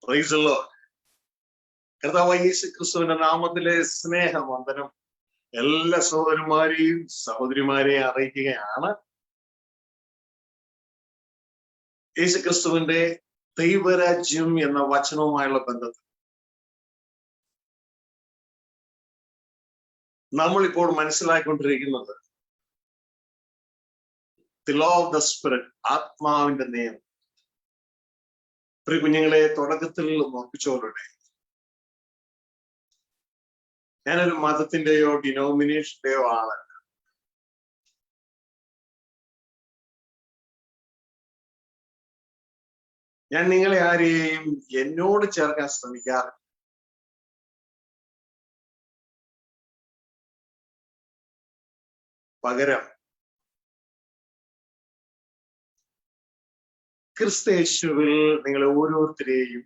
Price the Lord. കർത്താവായ യേശു ക്രിസ്തുവിന്റെ നാമത്തിലെ സ്നേഹവന്ദനം എല്ലാ സഹോദരന്മാരെയും സഹോദരിമാരെയും അറിയിക്കുകയാണ്. യേശു ക്രിസ്തുവിന്റെ ദൈവരാജ്യം എന്ന വചനവുമായുള്ള ബന്ധത്തിൽ നമ്മളിപ്പോൾ മനസ്സിലാക്കിക്കൊണ്ടിരിക്കുന്നത് the law of the spirit, ആത്മാവിന്റെ നിയമം. പ്രിയ കുഞ്ഞുങ്ങളെ, തുടക്കത്തിൽ ഓർപ്പിച്ചവരുടെ ഞാനൊരു മതത്തിന്റെയോ ഡിനോമിനേഷന്റെയോ ആളല്ല. ഞാൻ നിങ്ങളെ ആരെയും എന്നോട് ചേർക്കാൻ ശ്രമിക്കാറില്ല. പകരം ക്രിസ്തയേശുവിൽ നിങ്ങളെ ഓരോരുത്തരെയും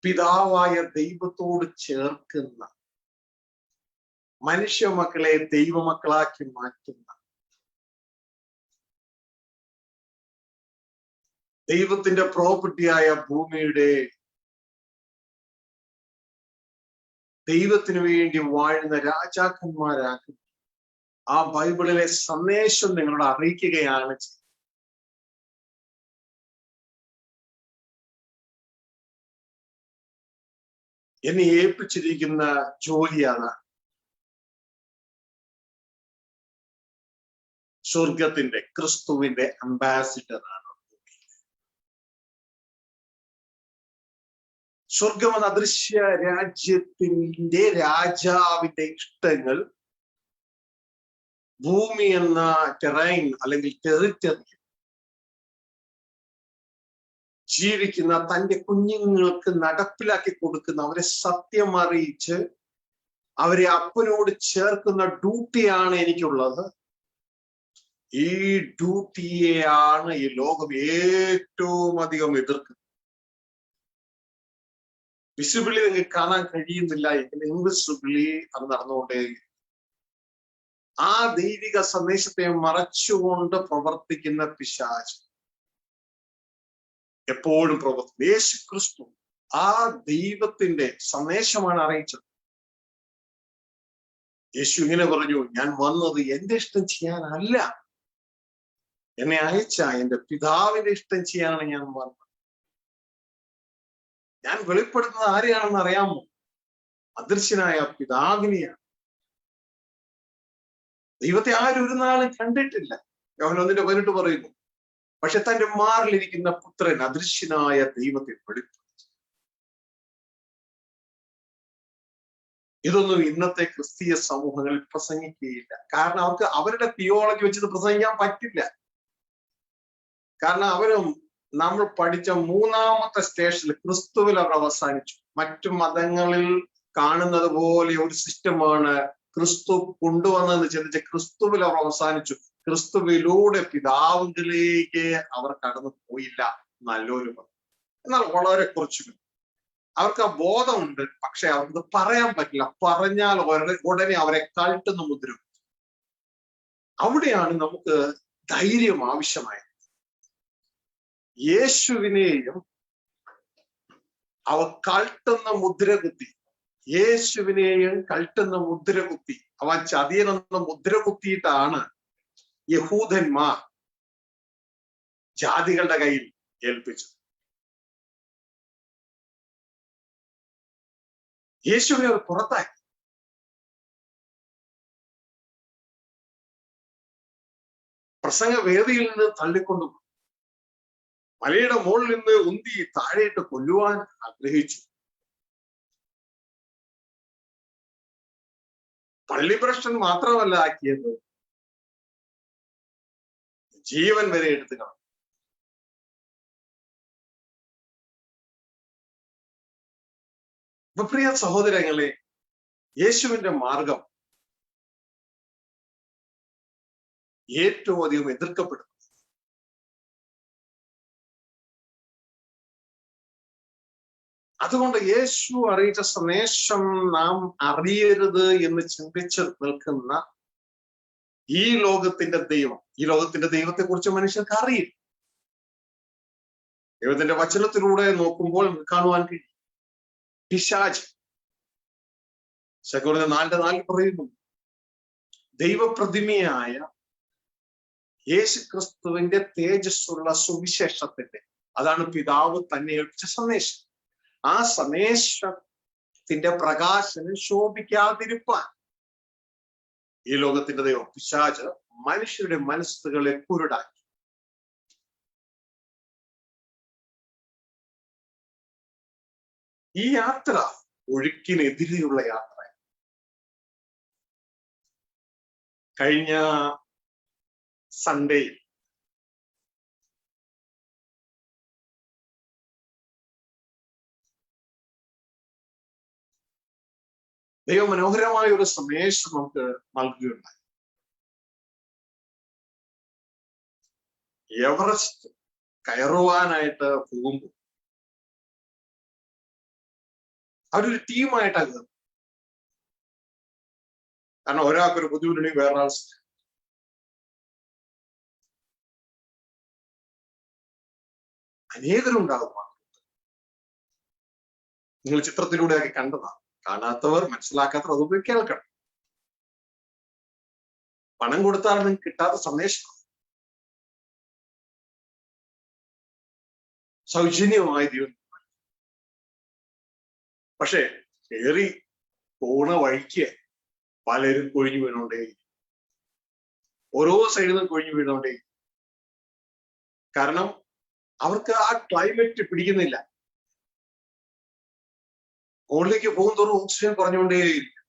പിതാവായ ദൈവത്തോട് ചേർക്കുന്ന, മനുഷ്യ മക്കളെ ദൈവമക്കളാക്കി മാറ്റുന്ന, ദൈവത്തിന്റെ പ്രോപ്പർട്ടിയായ ഭൂമിയുടെ ദൈവത്തിനു വേണ്ടി വാഴുന്ന രാജാക്കന്മാരാക്കുന്ന ആ ബൈബിളിലെ സന്ദേശം നിങ്ങളോട് അറിയിക്കുകയാണ്. എന്നെ ഏൽപ്പിച്ചിരിക്കുന്ന ജോലിയാണ് സ്വർഗത്തിന്റെ, ക്രിസ്തുവിന്റെ അംബാസിഡറാണ്. സ്വർഗം എന്ന അദൃശ്യ രാജ്യത്തിന്റെ രാജാവിന്റെ ഇഷ്ടങ്ങൾ ഭൂമി എന്ന ടെറൈൻ അല്ലെങ്കിൽ ടെറിറ്ററി ജീവിക്കുന്ന തന്റെ കുഞ്ഞുങ്ങൾക്ക് നടപ്പിലാക്കി കൊടുക്കുന്ന, അവരെ സത്യം അറിയിച്ച് അവരെ അപ്പനോട് ചേർക്കുന്ന ഡ്യൂട്ടിയാണ് എനിക്കുള്ളത്. ഈ ഡ്യൂട്ടിയെയാണ് ഈ ലോകം ഏറ്റവും അധികം എതിർക്കുന്നത്. വിസിബിളി നിങ്ങൾക്ക് കാണാൻ കഴിയുന്നില്ല എങ്കിൽ ഇൻവിസിബിളി അത് നടന്നുകൊണ്ടേ. ആ ദൈവിക സന്ദേശത്തെ മറച്ചുകൊണ്ട് പ്രവർത്തിക്കുന്ന പിശാച് എപ്പോഴും പ്രവർത്തിക്കും. യേശു ക്രിസ്തു ആ ദൈവത്തിന്റെ സന്ദേശമാണ് അറിയിച്ചത്. യേശു ഇങ്ങനെ പറഞ്ഞു, ഞാൻ വന്നത് എന്റെ ഇഷ്ടം ചെയ്യാനല്ല, എന്നെ അയച്ച എന്റെ പിതാവിന്റെ ഇഷ്ടം ചെയ്യാനാണ് ഞാൻ വന്നത്. ഞാൻ വെളിപ്പെടുത്തുന്നത് ആരെയാണെന്ന് അറിയാമോ? അദൃശ്യനായ പിതാവിനെയാണ്. ദൈവത്തെ ആരും ഒരു നാളും കണ്ടിട്ടില്ല. യോഹന്നാൻ 1:18 പറയുന്നു, പക്ഷെ തന്റെ മാറിലിരിക്കുന്ന പുത്രൻ അദൃശ്യനായ ദൈവത്തെ വെളിപ്പെടുത്തി. ഇതൊന്നും ഇന്നത്തെ ക്രിസ്തീയ സമൂഹങ്ങളിൽ പ്രസംഗിക്കുകയില്ല. കാരണം അവർക്ക് അവരുടെ തിയോളജി വെച്ചത് പ്രസംഗിക്കാൻ പറ്റില്ല. കാരണം അവരും നമ്മൾ പഠിച്ച 3ാമത്തെ സ്റ്റേഷനിൽ ക്രിസ്തുവിൽ അവർ അവസാനിച്ചു. മറ്റു മതങ്ങളിൽ കാണുന്നത് പോലെ ഒരു സിസ്റ്റമാണ് ക്രിസ്തു കൊണ്ടുവന്നതെന്ന് ചിന്തിച്ച് ക്രിസ്തുവിൽ അവർ അവസാനിച്ചു. ക്രിസ്തുവിലൂടെ പിതാവിലേക്ക് അവർ കടന്നു പോയില്ല. നല്ലൊരു മതം. എന്നാൽ വളരെ കുറച്ചു അവർക്ക് ആ ബോധമുണ്ട്, പക്ഷെ അവർക്ക് പറയാൻ പറ്റില്ല. പറഞ്ഞാൽ ഉടനെ അവരെ കൾട്ടുന്ന മുദ്ര. അവിടെയാണ് നമുക്ക് ധൈര്യം ആവശ്യമായത്. യേശുവിനെയും അവ കൾട്ടുന്ന മുദ്ര കുത്തി, യേശുവിനെയും കൾട്ടുന്ന മുദ്ര കുത്തി, അവൻ ചതിയനെന്ന മുദ്ര കുത്തിയിട്ടാണ് യഹൂദന്മാർ ജാതികളുടെ കയ്യിൽ ഏൽപ്പിച്ചത്. യേശുവിനെ അവർ പുറത്താക്കി. പ്രസംഗ വേദിയിൽ നിന്ന് തള്ളിക്കൊണ്ടു മലയുടെ മുകളിൽ നിന്ന് ഉന്തി താഴെയിട്ട് കൊല്ലുവാൻ ആഗ്രഹിച്ചു. പള്ളിപ്രശ്നം മാത്രമല്ല ആക്കിയത്, ജീവൻ വരെ എടുത്തു കളഞ്ഞു. പ്രിയ സഹോദരങ്ങളെ, യേശുവിന്റെ മാർഗം ഏറ്റവും അധികം എതിർക്കപ്പെടുന്നു. അതുകൊണ്ട് യേശു അറിയിച്ച സന്ദേശം നാം അറിയരുത് എന്ന് ചിന്തിച്ച് നിൽക്കുന്ന ഈ ലോകത്തിന്റെ ദൈവത്തെ കുറിച്ച് മനുഷ്യർക്ക് അറിയില്ല. ദൈവത്തിന്റെ വചനത്തിലൂടെ നോക്കുമ്പോൾ നമുക്ക് കാണുവാൻ കഴിയും. പിശാച് 4:4 പറയുന്നു, ദൈവപ്രതിമയായ യേശു ക്രിസ്തുവിന്റെ തേജസ്സുള്ള സുവിശേഷത്തിന്റെ, അതാണ് പിതാവ് തന്നെ ഏൽപ്പിച്ച സന്ദേശം. ആ സന്ദേശത്തിന്റെ പ്രകാശനം ശോഭിക്കാതിരിപ്പാൻ ഈ ലോകത്തിന്റെ ദൈവം പിശാച് മനുഷ്യരുടെ മനസ്സുകളെ കുരുടാക്കി. ഈ യാത്ര ഒഴുക്കിനെതിരെയുള്ള യാത്ര. കഴിഞ്ഞ സൺഡേയിൽ ദൈവം മനോഹരമായ ഒരു സന്ദേശം നമുക്ക് നൽകുകയുണ്ടായി. എവറസ്റ്റ് കയറുവാനായിട്ട് പോകുമ്പോൾ അവരൊരു ടീമായിട്ടാണ്. കാരണം ഒരാൾക്കൊരു ബുദ്ധിമുട്ടുണ്ടെങ്കിൽ വേറൊരാൾ അനേകരുണ്ടാകും. നിങ്ങൾ ചിത്രത്തിലൂടെയൊക്കെ കണ്ടതാണ്. കാണാത്തവർ, മനസ്സിലാക്കാത്തവർ അതൊക്കെ കേൾക്കണം. പണം കൊടുത്താൽ നിങ്ങൾക്ക് കിട്ടാത്ത സന്ദേശം സൗജന്യമായി ദൈവം. പക്ഷെ കയറി പോണ വഴിക്ക് പലരും കൊഴിഞ്ഞു വീണോണ്ടേ, ഓരോ സൈഡിൽ നിന്നും കൊഴിഞ്ഞു വീണോണ്ടേ. കാരണം അവർക്ക് ആ ക്ലൈമറ്റ് പിടിക്കുന്നില്ല. മുകളിലേക്ക് പോകുന്തോറും ഓക്സിജൻ കുറഞ്ഞുകൊണ്ടേയിരിക്കും.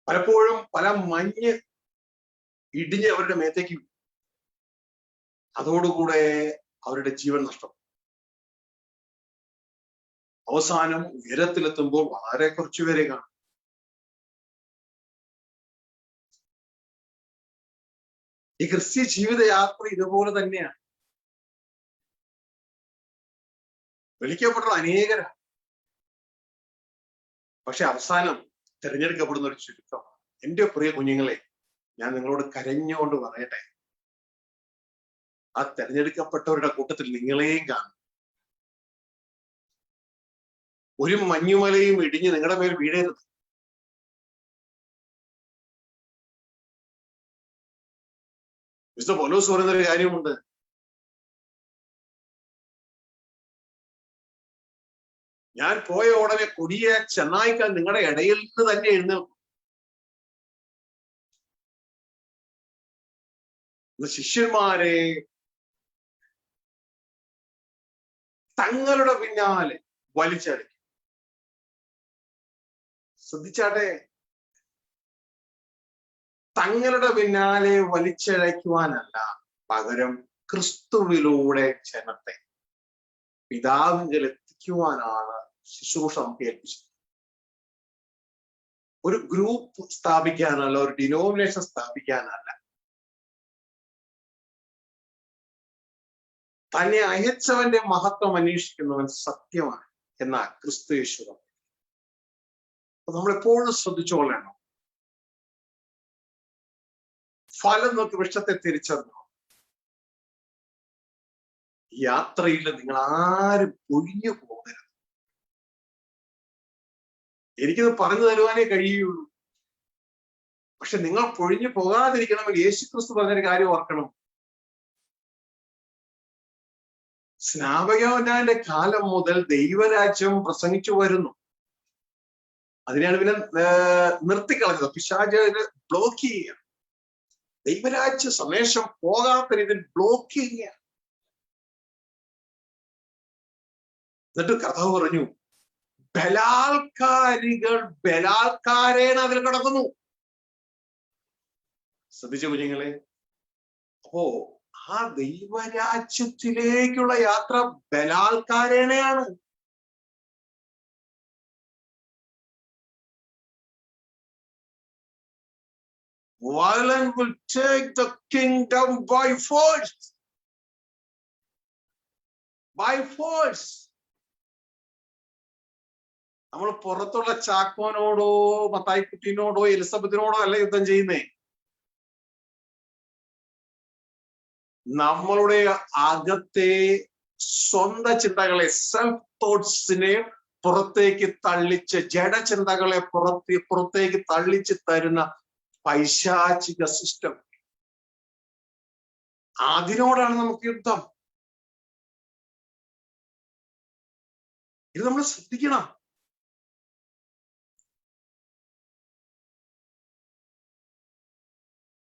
പലപ്പോഴും പല മഞ്ഞ് ഇടിഞ്ഞ് അവരുടെ മേത്തേക്ക്, അതോടുകൂടെ അവരുടെ ജീവൻ നഷ്ടം. അവസാനം ഉയരത്തിലെത്തുമ്പോൾ വളരെ കുറച്ചുപേരെ കാണും. ഈ ക്രിസ്ത്യ ജീവിതയാത്ര ഇതുപോലെ തന്നെയാണ്. വിളിക്കപ്പെട്ടത് അനേകരാണ്, പക്ഷെ അവസാനം തിരഞ്ഞെടുക്കപ്പെടുന്ന ഒരു ചുരുക്കം. എൻ്റെ പ്രിയ കുഞ്ഞുങ്ങളെ, ഞാൻ നിങ്ങളോട് കരഞ്ഞുകൊണ്ട് പറയട്ടെ, ആ തിരഞ്ഞെടുക്കപ്പെട്ടവരുടെ കൂട്ടത്തിൽ നിങ്ങളെയും കാണും. ഒരു മഞ്ഞുമലയും ഇടിഞ്ഞ് നിങ്ങളുടെ മേൽ വീഴരുത്. വിശുദ്ധ പൗലോസ് പറയുന്നൊരു കാര്യമുണ്ട്. ഞാൻ പോയ ഉടനെ കൊടിയ ചെന്നായിക്കാൽ നിങ്ങളുടെ ഇടയിൽ നിന്ന് തന്നെ എഴുന്നേൽക്കും. ശിഷ്യന്മാരെ തങ്ങളുടെ പിന്നാലെ വലിച്ചടിക്കും. ശ്രദ്ധിച്ചാട്ടെ, തങ്ങളുടെ പിന്നാലെ വലിച്ചഴയ്ക്കുവാനല്ല, പകരം ക്രിസ്തുവിലൂടെ ജനത്തെ പിതാവിങ്കൽ എത്തിക്കുവാനാണ് ശുശ്രൂഷ നമുക്ക് ഏൽപ്പിച്ചത്. ഒരു ഗ്രൂപ്പ് സ്ഥാപിക്കാനല്ല, ഒരു ഡിനോമിനേഷൻ സ്ഥാപിക്കാനല്ല. തന്നെ അയച്ചവന്റെ മഹത്വം അന്വേഷിക്കുന്നവൻ സത്യമാണ് എന്ന ക്രിസ്തു യേശു. അപ്പൊ നമ്മളെപ്പോഴും ശ്രദ്ധിച്ചുകൊള്ളണം. ഫലം നോക്കി വൃക്ഷത്തെ തിരിച്ചറിഞ്ഞു. യാത്രയിൽ നിങ്ങൾ ആരും ഒഴിഞ്ഞു പോകരുത്. എനിക്കിത് പറഞ്ഞു തരുവാനേ കഴിയുള്ളൂ. പക്ഷെ നിങ്ങൾ പൊഴിഞ്ഞു പോകാതിരിക്കണമെങ്കിൽ യേശുക്രിസ്തു പറഞ്ഞൊരു കാര്യം ഓർക്കണം. സ്നാപകന്റെ കാലം മുതൽ ദൈവരാജ്യം പ്രസംഗിച്ചു വരുന്നു. അതിനാണ് പിന്നെ നിർത്തിക്കളഞ്ഞത്. പിശാച് ബ്ലോക്ക് ചെയ്യുക. ദൈവരാജ്യ സന്ദേശം പോകാത്ത രീതിയിൽ ബ്ലോക്ക് ചെയ്യുക. എന്നിട്ട് കർത്താവ് പറഞ്ഞു, ബലാത്കാരികൾ ബലാത്കാരേണ അതിൽ കിടക്കുന്നു. ശ്രദ്ധിച്ചു കുഞ്ഞുങ്ങളെ. അപ്പോ ആ ദൈവരാജ്യത്തിലേക്കുള്ള യാത്ര ബലാത്കാരേണയാണ്. Violence will take the kingdom by force. By force. നമ്മൾ പുറത്തുള്ള ചാക്കോനോടോ മത്തായിക്കുട്ടിനോടോ എലിസബത്തിനോടോ അല്ല യുദ്ധം ചെയ്യുന്നേ. നമ്മളുടെ അകത്തെ സ്വന്തം ചിന്തകളെ, സെൽഫ് തോട്ട്സിനെ പുറത്തേക്ക് തള്ളിച്ച്, ജഡചിന്തകളെ പുറത്തേക്ക് തള്ളിച്ച് തരുന്ന പൈശാചിക സിസ്റ്റം. അതിനോടാണ് നമുക്ക് യുദ്ധം. ഇത് നമ്മൾ ശ്രദ്ധിക്കണം.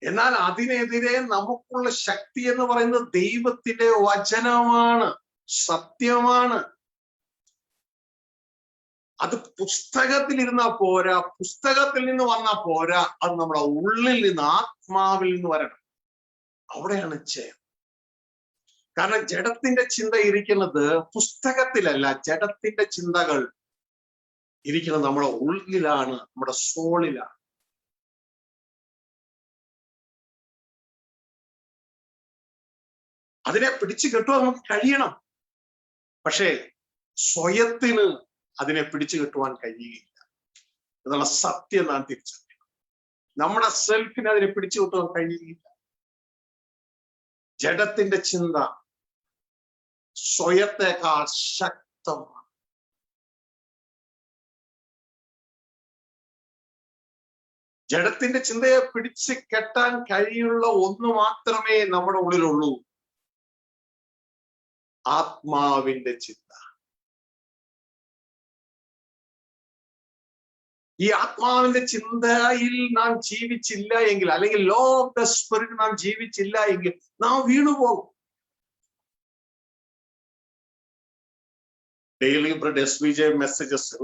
എന്നാൽ അതിനെതിരെ നമുക്കുള്ള ശക്തി എന്ന് പറയുന്നത് ദൈവത്തിന്റെ വചനമാണ്, സത്യമാണ്. അത് പുസ്തകത്തിൽ ഇരുന്നാ പോരാ, പുസ്തകത്തിൽ നിന്ന് വന്നാ പോരാ, അത് നമ്മുടെ ഉള്ളിൽ നിന്ന്, ആത്മാവിൽ നിന്ന് വരണം. അവിടെയാണ് ജയം. കാരണം ജഡത്തിന്റെ ചിന്ത ഇരിക്കുന്നത് പുസ്തകത്തിലല്ല, ജഡത്തിന്റെ ചിന്തകൾ ഇരിക്കുന്നത് നമ്മുടെ ഉള്ളിലാണ്, നമ്മുടെ സോളിലാണ്. അതിനെ പിടിച്ചു കെട്ടുവാൻ നമുക്ക് കഴിയണം. പക്ഷേ സ്വയത്തിന് അതിനെ പിടിച്ചു കെട്ടുവാൻ കഴിയുകയില്ല എന്നുള്ള സത്യം നാം തിരിച്ചറിയണം. നമ്മുടെ സെൽഫിന് അതിനെ പിടിച്ചു കെട്ടുവാൻ കഴിയുകയില്ല. ജഡത്തിന്റെ ചിന്ത സ്വയത്തെക്കാൾ ശക്തമാണ്. ജഡത്തിന്റെ ചിന്തയെ പിടിച്ച് കെട്ടാൻ കഴിയുള്ള ഒന്ന് മാത്രമേ നമ്മുടെ ഉള്ളിലുള്ളൂ, ആത്മാവിന്റെ ചിന്ത. ഈ ആത്മാവിന്റെ ചിന്തയിൽ നാം ജീവിച്ചില്ല എങ്കിൽ, അല്ലെങ്കിൽ ലോ ഓഫ് ദ സ്പിരിറ്റ് നാം ജീവിച്ചില്ല എങ്കിൽ നാം വീണുപോകും. ഡെയിലി ബ്രെഡ് SBJ മെസ്സേജസിൽ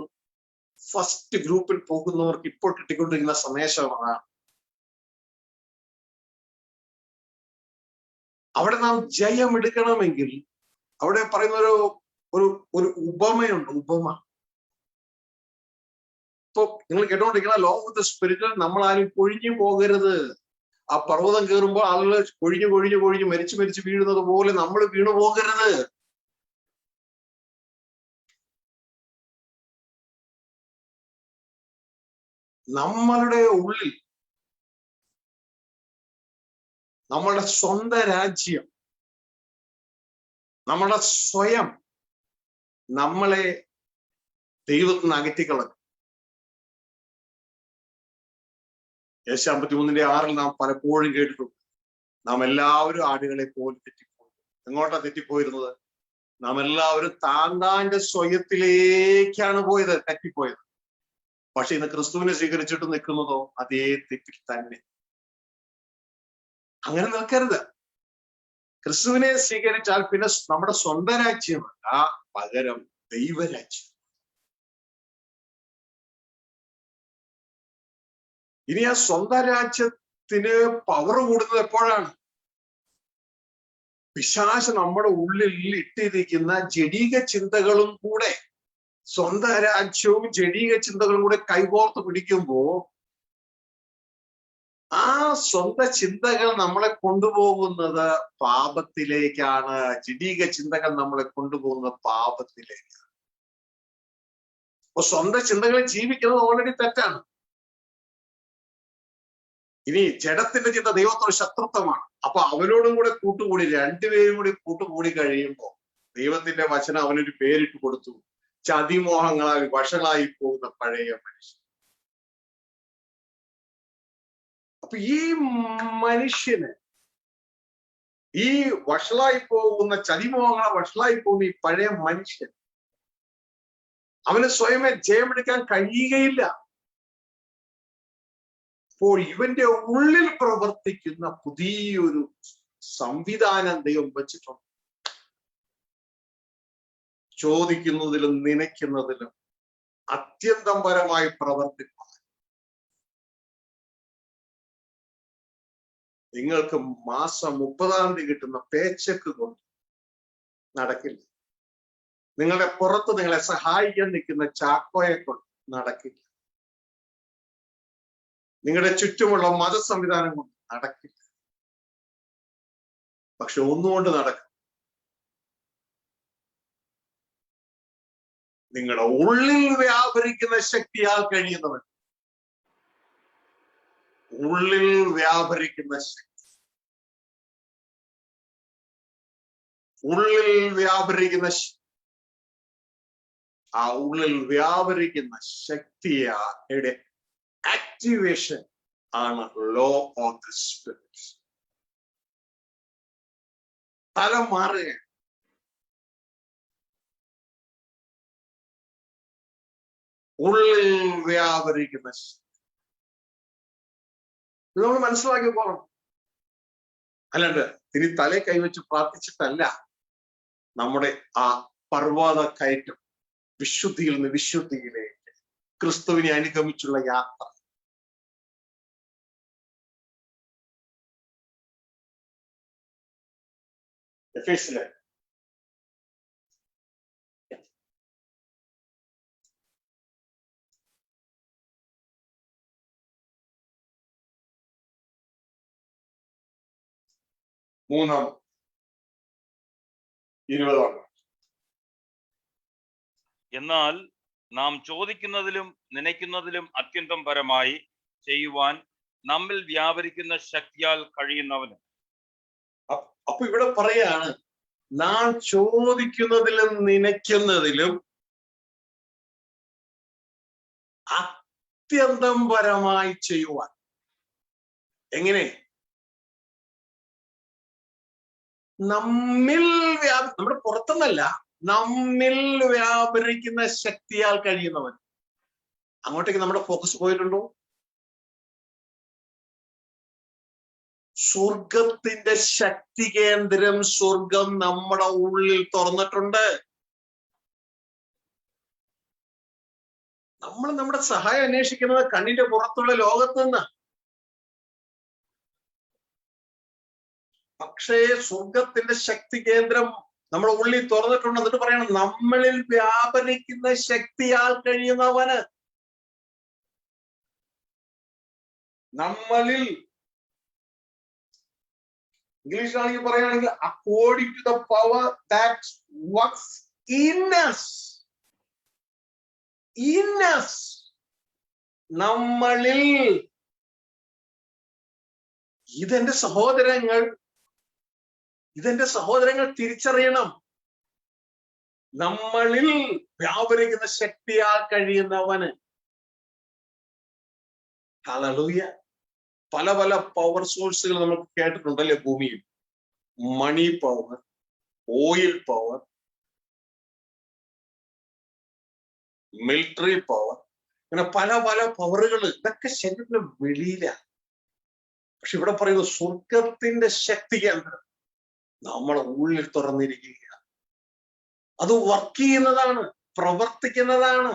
ഫസ്റ്റ് ഗ്രൂപ്പിൽ പോകുന്നവർക്ക് ഇപ്പോൾ കിട്ടിക്കൊണ്ടിരിക്കുന്ന സന്ദേശമാണ്. അവിടെ നാം ജയം എടുക്കണമെങ്കിൽ അവിടെ പറയുന്ന ഒരു ഉപമയുണ്ട്. ഉപമ ഇപ്പൊ നിങ്ങൾ കേട്ടോണ്ടിരിക്കുന്ന ലോ ഓഫ് ദ സ്പിരിറ്റിൽ നമ്മൾ ആരും കൊഴിഞ്ഞു പോകരുത്. ആ പർവ്വതം കയറുമ്പോൾ ആളുകൾ കൊഴിഞ്ഞു മരിച്ചു വീഴുന്നത് പോലെ നമ്മൾ വീണു പോകരുത്. നമ്മളുടെ ഉള്ളിൽ നമ്മളുടെ സ്വന്തം രാജ്യം, നമ്മുടെ സ്വയം നമ്മളെ ദൈവത്തിൽ നിന്ന് അകറ്റിക്കളഞ്ഞു. യേശയ്യാ 53:6 നാം പലപ്പോഴും കേട്ടിട്ടുണ്ട്, നാം എല്ലാവരും ആടുകളെ പോലെ തെറ്റിപ്പോയി. എങ്ങോട്ടാ തെറ്റിപ്പോയിരുന്നത്? നാം എല്ലാവരും താന്താന്റെ സ്വയത്തിലേക്കാണ് പോയത്, തെറ്റിപ്പോയത്. പക്ഷെ ഇന്ന് ക്രിസ്തുവിനെ സ്വീകരിച്ചിട്ട് നിൽക്കുന്നതോ അതേ തെറ്റിൽ തന്നെ. അങ്ങനെ നിൽക്കരുത്. ക്രിസ്തുവിനെ സ്വീകരിച്ചാൽ പിന്നെ നമ്മുടെ സ്വന്തം രാജ്യമല്ല, പകരം ദൈവരാജ്യം. ഇനി ആ സ്വന്തം രാജ്യത്തിന് പവർ കൂടുന്നത് എപ്പോഴാണ്? പിശാച് നമ്മുടെ ഉള്ളിൽ ഇട്ടിരിക്കുന്ന ജഡീക ചിന്തകളും കൂടെ, സ്വന്തം രാജ്യവും ജഡീക ചിന്തകളും കൂടെ കൈകോർത്ത് പിടിക്കുമ്പോ ആ സ്വന്തം ചിന്തകൾ നമ്മളെ കൊണ്ടുപോകുന്നത് പാപത്തിലേക്കാണ്. ജഡീക ചിന്തകൾ നമ്മളെ കൊണ്ടുപോകുന്നത് പാപത്തിലേക്കാണ്. അപ്പൊ സ്വന്തം ചിന്തകളെ ജീവിക്കുന്നത് ഓൾറെഡി തെറ്റാണ്. ഇനി ജഡത്തിന്റെ ചിന്ത ദൈവത്തോട് ശത്രുത്വമാണ്. അപ്പൊ അവനോടും കൂടെ കൂട്ടുകൂടി, രണ്ടുപേരും കൂടി കൂട്ടുകൂടി കഴിയുമ്പോൾ ദൈവത്തിന്റെ വചനം അവനൊരു പേരിട്ട് കൊടുത്തു, ചതിമോഹങ്ങളാൽ വഷളായി പോകുന്ന പഴയ മനുഷ്യൻ. അപ്പൊ ഈ മനുഷ്യന്, ഈ വഷളായി പോകുന്ന, ചതിമോഹങ്ങളെ വഷളായി പോകുന്ന ഈ പഴയ മനുഷ്യൻ, അവന് സ്വയമേ ജയമെടുക്കാൻ കഴിയുകയില്ല. അപ്പോൾ ഇവന്റെ ഉള്ളിൽ പ്രവർത്തിക്കുന്ന പുതിയൊരു സംവിധാനം ദൈവം വെച്ചിട്ടുണ്ട്. ചോദിക്കുന്നതിലും നനയ്ക്കുന്നതിലും അത്യന്തം പരമായി പ്രവർത്തിപ്പാൻ നിങ്ങൾക്ക് മാസം 30-ാം തീയതി കിട്ടുന്ന പേച്ചക്ക് കൊണ്ട് നടക്കില്ല. നിങ്ങളുടെ പുറത്ത് നിങ്ങളെ സഹായിക്കാൻ നിൽക്കുന്ന ചാക്കോയെ കൊണ്ട് നടക്കില്ല. നിങ്ങളുടെ ചുറ്റുമുള്ള മത സംവിധാനം കൊണ്ട് നടക്കില്ല. പക്ഷെ ഒന്നുകൊണ്ട് നടക്കും, നിങ്ങളുടെ ഉള്ളിൽ വ്യാപരിക്കുന്ന ശക്തിയാൽ കഴിയുന്നവൻ. ഉള്ളിൽ വ്യാപരിക്കുന്ന ശക്തി. ഉള്ളിൽ വ്യാപരിക്കുന്ന ആ ഉള്ളിൽ വ്യാപരിക്കുന്ന ശക്തിയുടെ ആക്ടിവേഷൻ ആണ് ലോ ഓഫ് ദി സ്പിരിറ്റ്. തലം മാറുക. ഉള്ളിൽ വ്യാപരിക്കുന്ന നമ്മൾ മനസ്സിലാക്കി പോകണം. അല്ലാണ്ട് ഇനി തലേ കൈവച്ച് പ്രാർത്ഥിച്ചിട്ടല്ല നമ്മുടെ ആ പർവ്വത കയറ്റം വിശുദ്ധിയിൽ നിന്ന് വിശുദ്ധിയിലേക്ക് ക്രിസ്തുവിനെ അനുഗമിച്ചുള്ള യാത്ര. എഫേസ്യർ 3:20. എന്നാൽ നാം ചോദിക്കുന്നതിലും നനയ്ക്കുന്നതിലും അത്യന്തം പരമായി ചെയ്യുവാൻ നമ്മിൽ വ്യാപരിക്കുന്ന ശക്തിയാൽ കഴിയുന്നവന്. അപ്പൊ ഇവിടെ പറയാണ്, നാം ചോദിക്കുന്നതിലും നനയ്ക്കുന്നതിലും അത്യന്തം പരമായി ചെയ്യുവാൻ. എങ്ങനെ? നമ്മിൽ നമ്മുടെ പുറത്തുനിന്നല്ല, നമ്മിൽ വ്യാപരിക്കുന്ന ശക്തിയാൽ കഴിയുന്നവൻ. അങ്ങോട്ടേക്ക് നമ്മുടെ ഫോക്കസ് പോയിട്ടുണ്ടോ? സ്വർഗത്തിന്റെ ശക്തി കേന്ദ്രം സ്വർഗം നമ്മുടെ ഉള്ളിൽ തുറന്നിട്ടുണ്ട്. നമ്മൾ നമ്മുടെ സഹായം അന്വേഷിക്കുന്നത് കണ്ണിന്റെ പുറത്തുള്ള ലോകത്ത് നിന്ന്. പക്ഷേ സ്വർഗത്തിന്റെ ശക്തി കേന്ദ്രം നമ്മുടെ ഉള്ളിൽ തുറന്നിട്ടുണ്ട്. എന്നിട്ട് പറയണം, നമ്മളിൽ വ്യാപരിക്കുന്ന ശക്തിയാൽ കഴിയുന്നവന്. നമ്മളിൽ, ഇംഗ്ലീഷിലാണെങ്കിൽ പറയുകയാണെങ്കിൽ according to the power that works in us. In us, നമ്മളിൽ. ഇതെന്റെ സഹോദരങ്ങൾ തിരിച്ചറിയണം. നമ്മളിൽ വ്യാപരിക്കുന്ന ശക്തിയാൽ കഴിയുന്നവന്. ഹല്ലേലൂയ. പല പല പവർ സോഴ്സുകൾ നമുക്ക് കേട്ടിട്ടുണ്ടല്ലേ ഭൂമിയിൽ. Money power, oil power, military power, അങ്ങനെ പല പല പവറുകൾ. ഇതൊക്കെ ശരീരത്തിന് വെളിയിലാണ്. പക്ഷെ ഇവിടെ പറയുന്നത് സ്വർഗത്തിന്റെ ശക്തി കേന്ദ്രം നമ്മളെ ഉള്ളിൽ തുറന്നിരിക്കുക. അത് വർക്ക് ചെയ്യുന്നതാണ്, പ്രവർത്തിക്കുന്നതാണ്.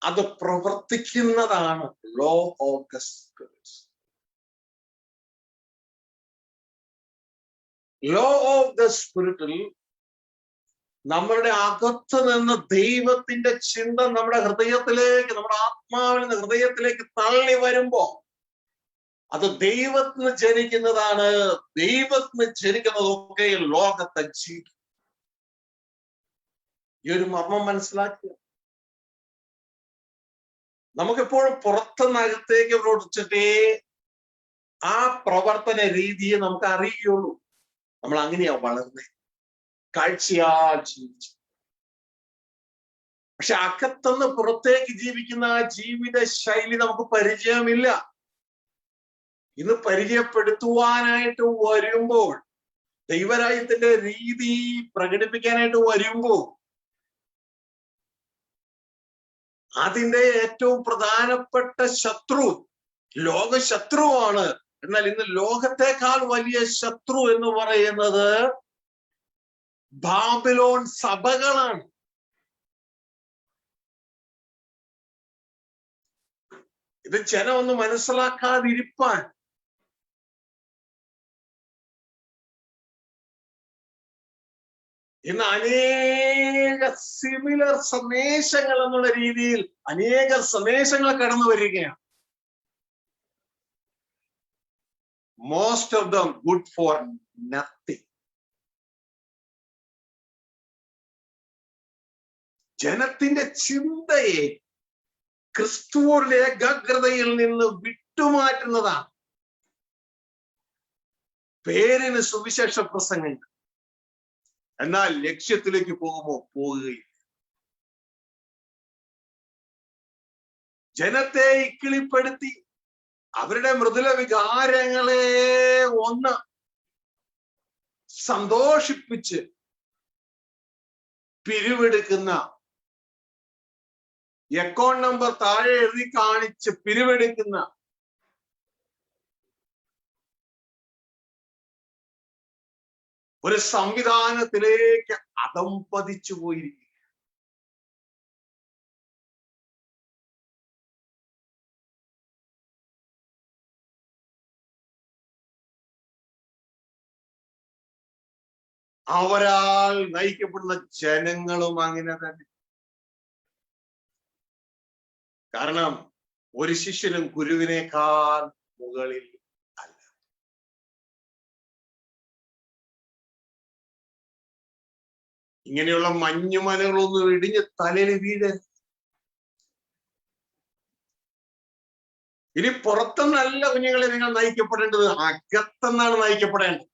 അത് പ്രവർത്തിക്കുന്നതാണ് law of the spirit. Law of the സ്പിരിറ്റിൽ നമ്മളുടെ അകത്ത് നിന്ന് ദൈവത്തിന്റെ ചിന്ത നമ്മുടെ ഹൃദയത്തിലേക്ക്, നമ്മുടെ ആത്മാവിൽ നിന്ന് ഹൃദയത്തിലേക്ക് തള്ളി വരുമ്പോ അത് ദൈവത്തിന് ജനിക്കുന്നതാണ്. ദൈവത്തിന് ജനിക്കുന്നതൊക്കെ ലോകത്തെ ജീവിക്കും. ഈ ഒരു മർമ്മം മനസ്സിലാക്കുക. നമുക്കെപ്പോഴും പുറത്തുനിന്നകത്തേക്ക് പ്രവർത്തിച്ചിട്ടേ ആ പ്രവർത്തന രീതിയെ നമുക്ക് അറിയുള്ളൂ. നമ്മൾ അങ്ങനെയാ വളർന്നേ, കാഴ്ചയാൽ ജീവിച്ചു. പക്ഷെ അകത്തുനിന്ന് പുറത്തേക്ക് ജീവിക്കുന്ന ആ ജീവിത ശൈലി നമുക്ക് പരിചയമില്ല. ഇന്ന് പരിചയപ്പെടുത്തുവാനായിട്ട് വരുമ്പോൾ, ദൈവരാജ്യത്തിന്റെ രീതി പ്രകടിപ്പിക്കാനായിട്ട് വരുമ്പോൾ അതിന്റെ ഏറ്റവും പ്രധാനപ്പെട്ട ശത്രു ലോകശത്രുവാണ്. എന്നാൽ ഇന്ന് ലോകത്തെക്കാൾ വലിയ ശത്രു എന്ന് പറയുന്നത് ബാബിലോൺ സഭകളാണ്. ഇത് ജനം ഒന്ന് മനസ്സിലാക്കാതിരിപ്പാൻ ഇന്ന് അനേക സിമിലർ സന്ദേശങ്ങൾ എന്നുള്ള രീതിയിൽ അനേക സന്ദേശങ്ങൾ കടന്നു വരികയാണ്. Most of them good for nothing. ജനത്തിന്റെ ചിന്തയെ ക്രിസ്തുവിന്റെ ഏകാഗ്രതയിൽ നിന്ന് വിട്ടുമാറ്റുന്നതാണ്. പേരിന് സുവിശേഷ പ്രസംഗങ്ങൾ, എന്നാൽ ലക്ഷ്യത്തിലേക്ക് പോകുകയില്ല. ജനത്തെ ഇക്കിളിപ്പെടുത്തി അവരുടെ മൃദുല വികാരങ്ങളെ ഒന്ന് സന്തോഷിപ്പിച്ച് പിരിവെടുക്കുന്ന, അക്കൗണ്ട് നമ്പർ താഴെ എഴുതി കാണിച്ച് പിരിവെടുക്കുന്ന ഒരു സംവിധാനത്തിലേക്ക് അധംപതിച്ചു പോയിരിക്കും. അവരാൽ നയിക്കപ്പെടുന്ന ജനങ്ങളും അങ്ങനെ തന്നെ. കാരണം ഒരു ശിഷ്യനും ഗുരുവിനേക്കാൾ മുകളിൽ അല്ല. ഇങ്ങനെയുള്ള മഞ്ഞുമലകളൊന്നും ഇടിഞ്ഞ് തലയിൽ വീഴരുത്. ഇനി പുറത്തുനിന്നല്ല കുഞ്ഞുങ്ങളെ നിങ്ങൾ നയിക്കപ്പെടേണ്ടത്, അകത്തുനിന്നാണ് നയിക്കപ്പെടേണ്ടത്.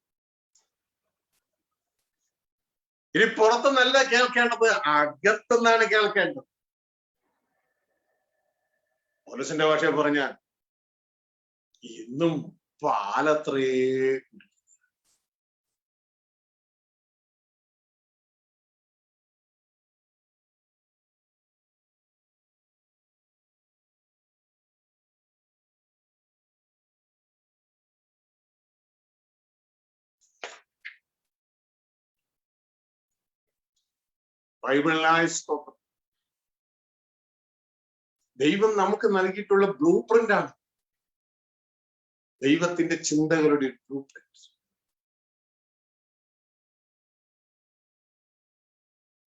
ഇനി പുറത്തുനിന്നല്ല കേൾക്കേണ്ടത്, അകത്തുനിന്നാണ് കേൾക്കേണ്ടത്. പൗലോസിന്റെ ഭാഷ പറഞ്ഞാൽ ഇന്നും പാലത്രേ. ബൈബിളിനായ സ്തോത്രം. ദൈവം നമുക്ക് നൽകിയിട്ടുള്ള ബ്ലൂ പ്രിന്റ് ആണ്, ദൈവത്തിന്റെ ചിന്തകളുടെ ബ്ലൂ പ്രിന്റ്.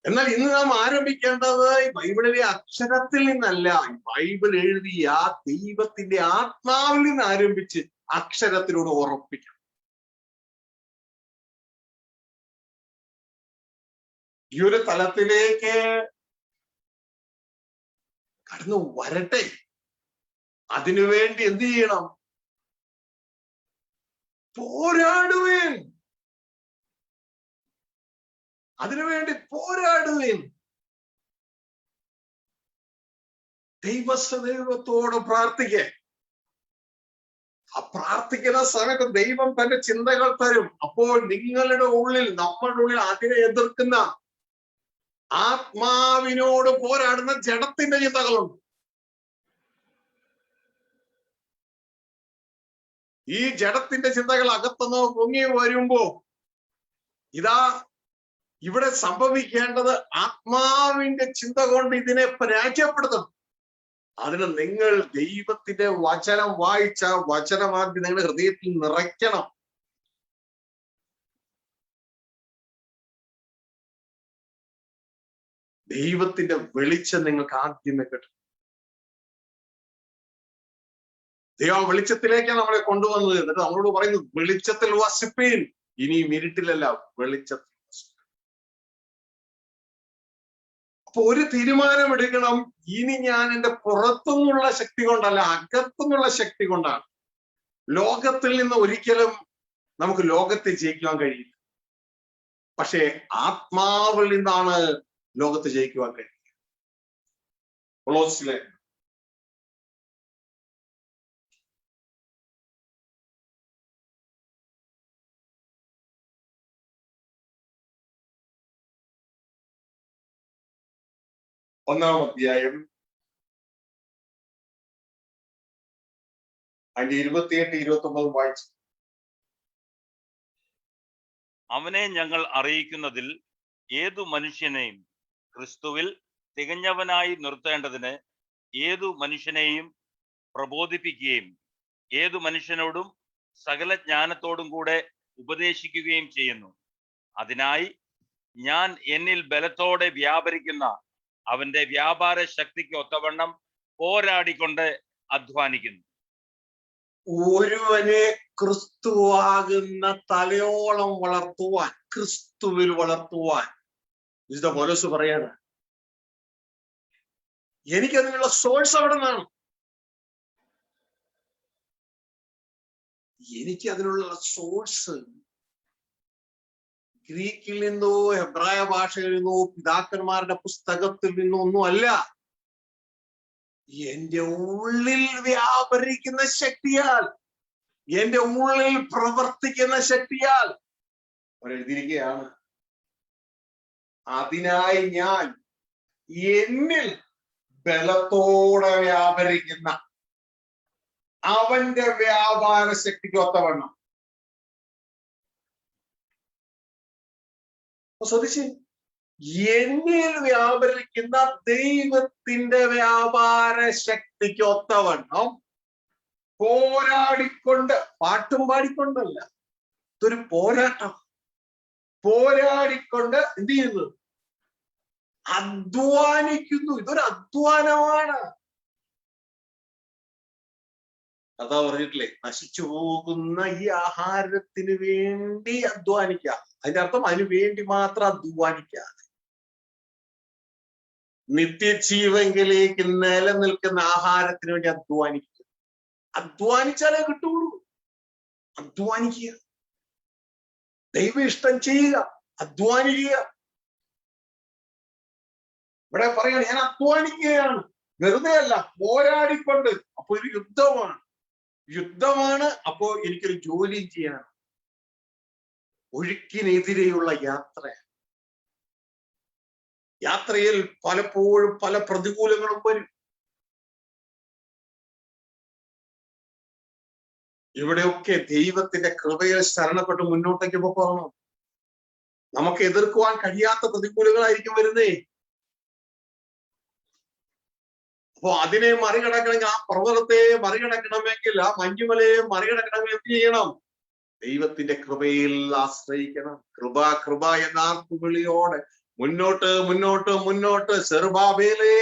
എന്നാൽ ഇന്ന് നാം ആരംഭിക്കേണ്ടത് ഈ ബൈബിളിലെ അക്ഷരത്തിൽ നിന്നല്ല, ബൈബിൾ എഴുതിയ ദൈവത്തിന്റെ ആത്മാവിൽ നിന്ന് ആരംഭിച്ച് അക്ഷരത്തിലൂടെ ഉറപ്പിക്കണം. ഈ ഒരു തലത്തിലേക്ക് കടന്നു വരട്ടെ. അതിനുവേണ്ടി എന്ത് ചെയ്യണം? പോരാടുവേൻ. അതിനുവേണ്ടി പോരാടുവേൻ. ദൈവത്തോട് പ്രാർത്ഥിക്കേ. ആ പ്രാർത്ഥിക്കുന്ന സമയത്ത് ദൈവം തന്റെ ചിന്തകൾ തരും. അപ്പോൾ നിങ്ങളുടെ ഉള്ളിൽ, നമ്മളുടെ ഉള്ളിൽ അതിനെ എതിർക്കുന്ന ആത്മാവിനോട് പോരാടുന്ന ജഡത്തിന്റെ ചിന്തകളുണ്ട്. ഈ ജഡത്തിന്റെ ചിന്തകൾ അകത്തുനിന്ന് പൊങ്ങി വരുമ്പോ ഇതാ ഇവിടെ സംഭവിക്കേണ്ടത് ആത്മാവിന്റെ ചിന്ത കൊണ്ട് ഇതിനെ പരാജയപ്പെടുത്തണം. അതിന് നിങ്ങൾ ദൈവത്തിന്റെ വചനം വായിച്ച വചനമാദ്യം നിങ്ങളുടെ ഹൃദയത്തിൽ നിറയ്ക്കണം. ദൈവത്തിന്റെ വെളിച്ചം നിങ്ങൾക്ക് ആദ്യമേ കിട്ടും. ദൈവം വെളിച്ചത്തിലേക്കാണ് നമ്മളെ കൊണ്ടുവന്നത്. എന്നിട്ട് നമ്മളോട് പറയുന്നു, വെളിച്ചത്തിൽ വസിപ്പീൻ. ഇനിയും ഇരുട്ടിലല്ല, വെളിച്ചത്തിൽ. അപ്പൊ ഒരു തീരുമാനമെടുക്കണം. ഇനി ഞാൻ എൻ്റെ പുറത്തുനിന്നുള്ള ശക്തി കൊണ്ടല്ല, അകത്തുനിന്നുള്ള ശക്തി കൊണ്ടാണ്. ലോകത്തിൽ നിന്ന് ഒരിക്കലും നമുക്ക് ലോകത്തെ ജയിക്കുവാൻ കഴിയില്ല. പക്ഷേ ആത്മാവിൽ നിന്നാണ് ലോകത്തെ ജയിക്കുവാൻ കഴിയും. കൊളോസിലെ 1-ാം അധ്യായം അതിന്റെ 28-29 വായിച്ചു. അവനെ ഞങ്ങൾ അറിയിക്കുന്നതിൽ ഏതു മനുഷ്യനെയും ക്രിസ്തുവിൽ തികഞ്ഞവനായി നിർത്തേണ്ടതിന് ഏതു മനുഷ്യനെയും പ്രബോധിപ്പിക്കുകയും ഏതു മനുഷ്യനോടും സകല ജ്ഞാനത്തോടും കൂടെ ഉപദേശിക്കുകയും ചെയ്യുന്നു. അതിനായി ഞാൻ എന്നിൽ ബലത്തോടെ വ്യാപരിക്കുന്ന അവന്റെ വ്യാപാര ശക്തിക്ക് ഒത്തവണ്ണം പോരാടിക്കൊണ്ട് അധ്വാനിക്കുന്നു. ഒരുവനെ ക്രിസ്തുവാകുന്ന തലയോളം വളർത്തുവാൻ, ക്രിസ്തുവിൽ വളർത്തുവാൻ വിശുദ്ധ പൗലോസ് പറയാണ്, എനിക്കതിനുള്ള സോഴ്സ് അവിടെ നിന്നാണ്. എനിക്ക് അതിനുള്ള സോഴ്സ് ഗ്രീക്കിൽ നിന്നോ ഹെബ്രായ ഭാഷയിൽ നിന്നോ പിതാക്കന്മാരുടെ പുസ്തകത്തിൽ നിന്നോ ഒന്നുമല്ല. എന്റെ ഉള്ളിൽ വ്യാപരിക്കുന്ന ശക്തിയാൽ, എന്റെ ഉള്ളിൽ പ്രവർത്തിക്കുന്ന ശക്തിയാൽ എഴുതിയിരിക്കുകയാണ്. അതിനായി ഞാൻ എന്നിൽ ബലത്തോടെ വ്യാപരിക്കുന്ന അവന്റെ വ്യാപാര ശക്തിക്ക് ഒത്തവണ്ണം. ശ്രദ്ധിച്ച്, എന്നിൽ വ്യാപരിക്കുന്ന ദൈവത്തിന്റെ വ്യാപാര ശക്തിക്ക് ഒത്തവണ്ണം പോരാടിക്കൊണ്ട്, പാട്ടും പാടിക്കൊണ്ടല്ല, ഇതൊരു പോരാട്ടം. പോരാടിക്കൊണ്ട് എന്ത് ചെയ്യുന്നു? അധ്വാനിക്കുന്നു. ഇതൊരു അധ്വാനമാണ്. അതാ പറഞ്ഞിട്ടില്ലേ, നശിച്ചു പോകുന്ന ഈ ആഹാരത്തിന് വേണ്ടി അധ്വാനിക്കുക. അതിന്റെ അർത്ഥം അതിനു വേണ്ടി മാത്രം അധ്വാനിക്കാതെ നിത്യജീവങ്കിലേക്ക് നിലനിൽക്കുന്ന ആഹാരത്തിന് വേണ്ടി അധ്വാനിക്കുക. അധ്വാനിച്ചാലേ കിട്ടുള്ളൂ. അധ്വാനിക്കുക, ദൈവ ഇഷ്ടം ചെയ്യുക, അധ്വാനിക്കുക. ഇവിടെ പറയുകയാണ്, ഞാൻ അധ്വാനിക്കുകയാണ്, വെറുതെ അല്ല, പോരാടിക്കൊണ്ട്. അപ്പൊ ഒരു യുദ്ധമാണ്. യുദ്ധമാണ്. അപ്പോ എനിക്കൊരു ജോലിയും ചെയ്യണം. ഒഴുക്കിനെതിരെയുള്ള യാത്ര. യാത്രയിൽ പലപ്പോഴും പല പ്രതികൂലങ്ങളും വരും. ഇവിടെയൊക്കെ ദൈവത്തിന്റെ കൃപയിൽ ശരണപ്പെട്ട് മുന്നോട്ടേക്ക് പോകണം. നമുക്ക് എതിർക്കുവാൻ കഴിയാത്ത പ്രതികൂലങ്ങളായിരിക്കും വരുന്നേ. അപ്പൊ അതിനെ മറികടക്കണമെങ്കിൽ, ആ പർവ്വതത്തെ മറികടക്കണമെങ്കിൽ, ആ മഞ്ഞുമലയെ മറികടക്കണമെങ്കിൽ എന്ത് ചെയ്യണം? ദൈവത്തിന്റെ കൃപയിൽ ആശ്രയിക്കണം. കൃപ കൃപ എന്ന ആർപ്പുവിളിയോടെ മുന്നോട്ട് മുന്നോട്ട് മുന്നോട്ട്. സെറുബാബേലേ,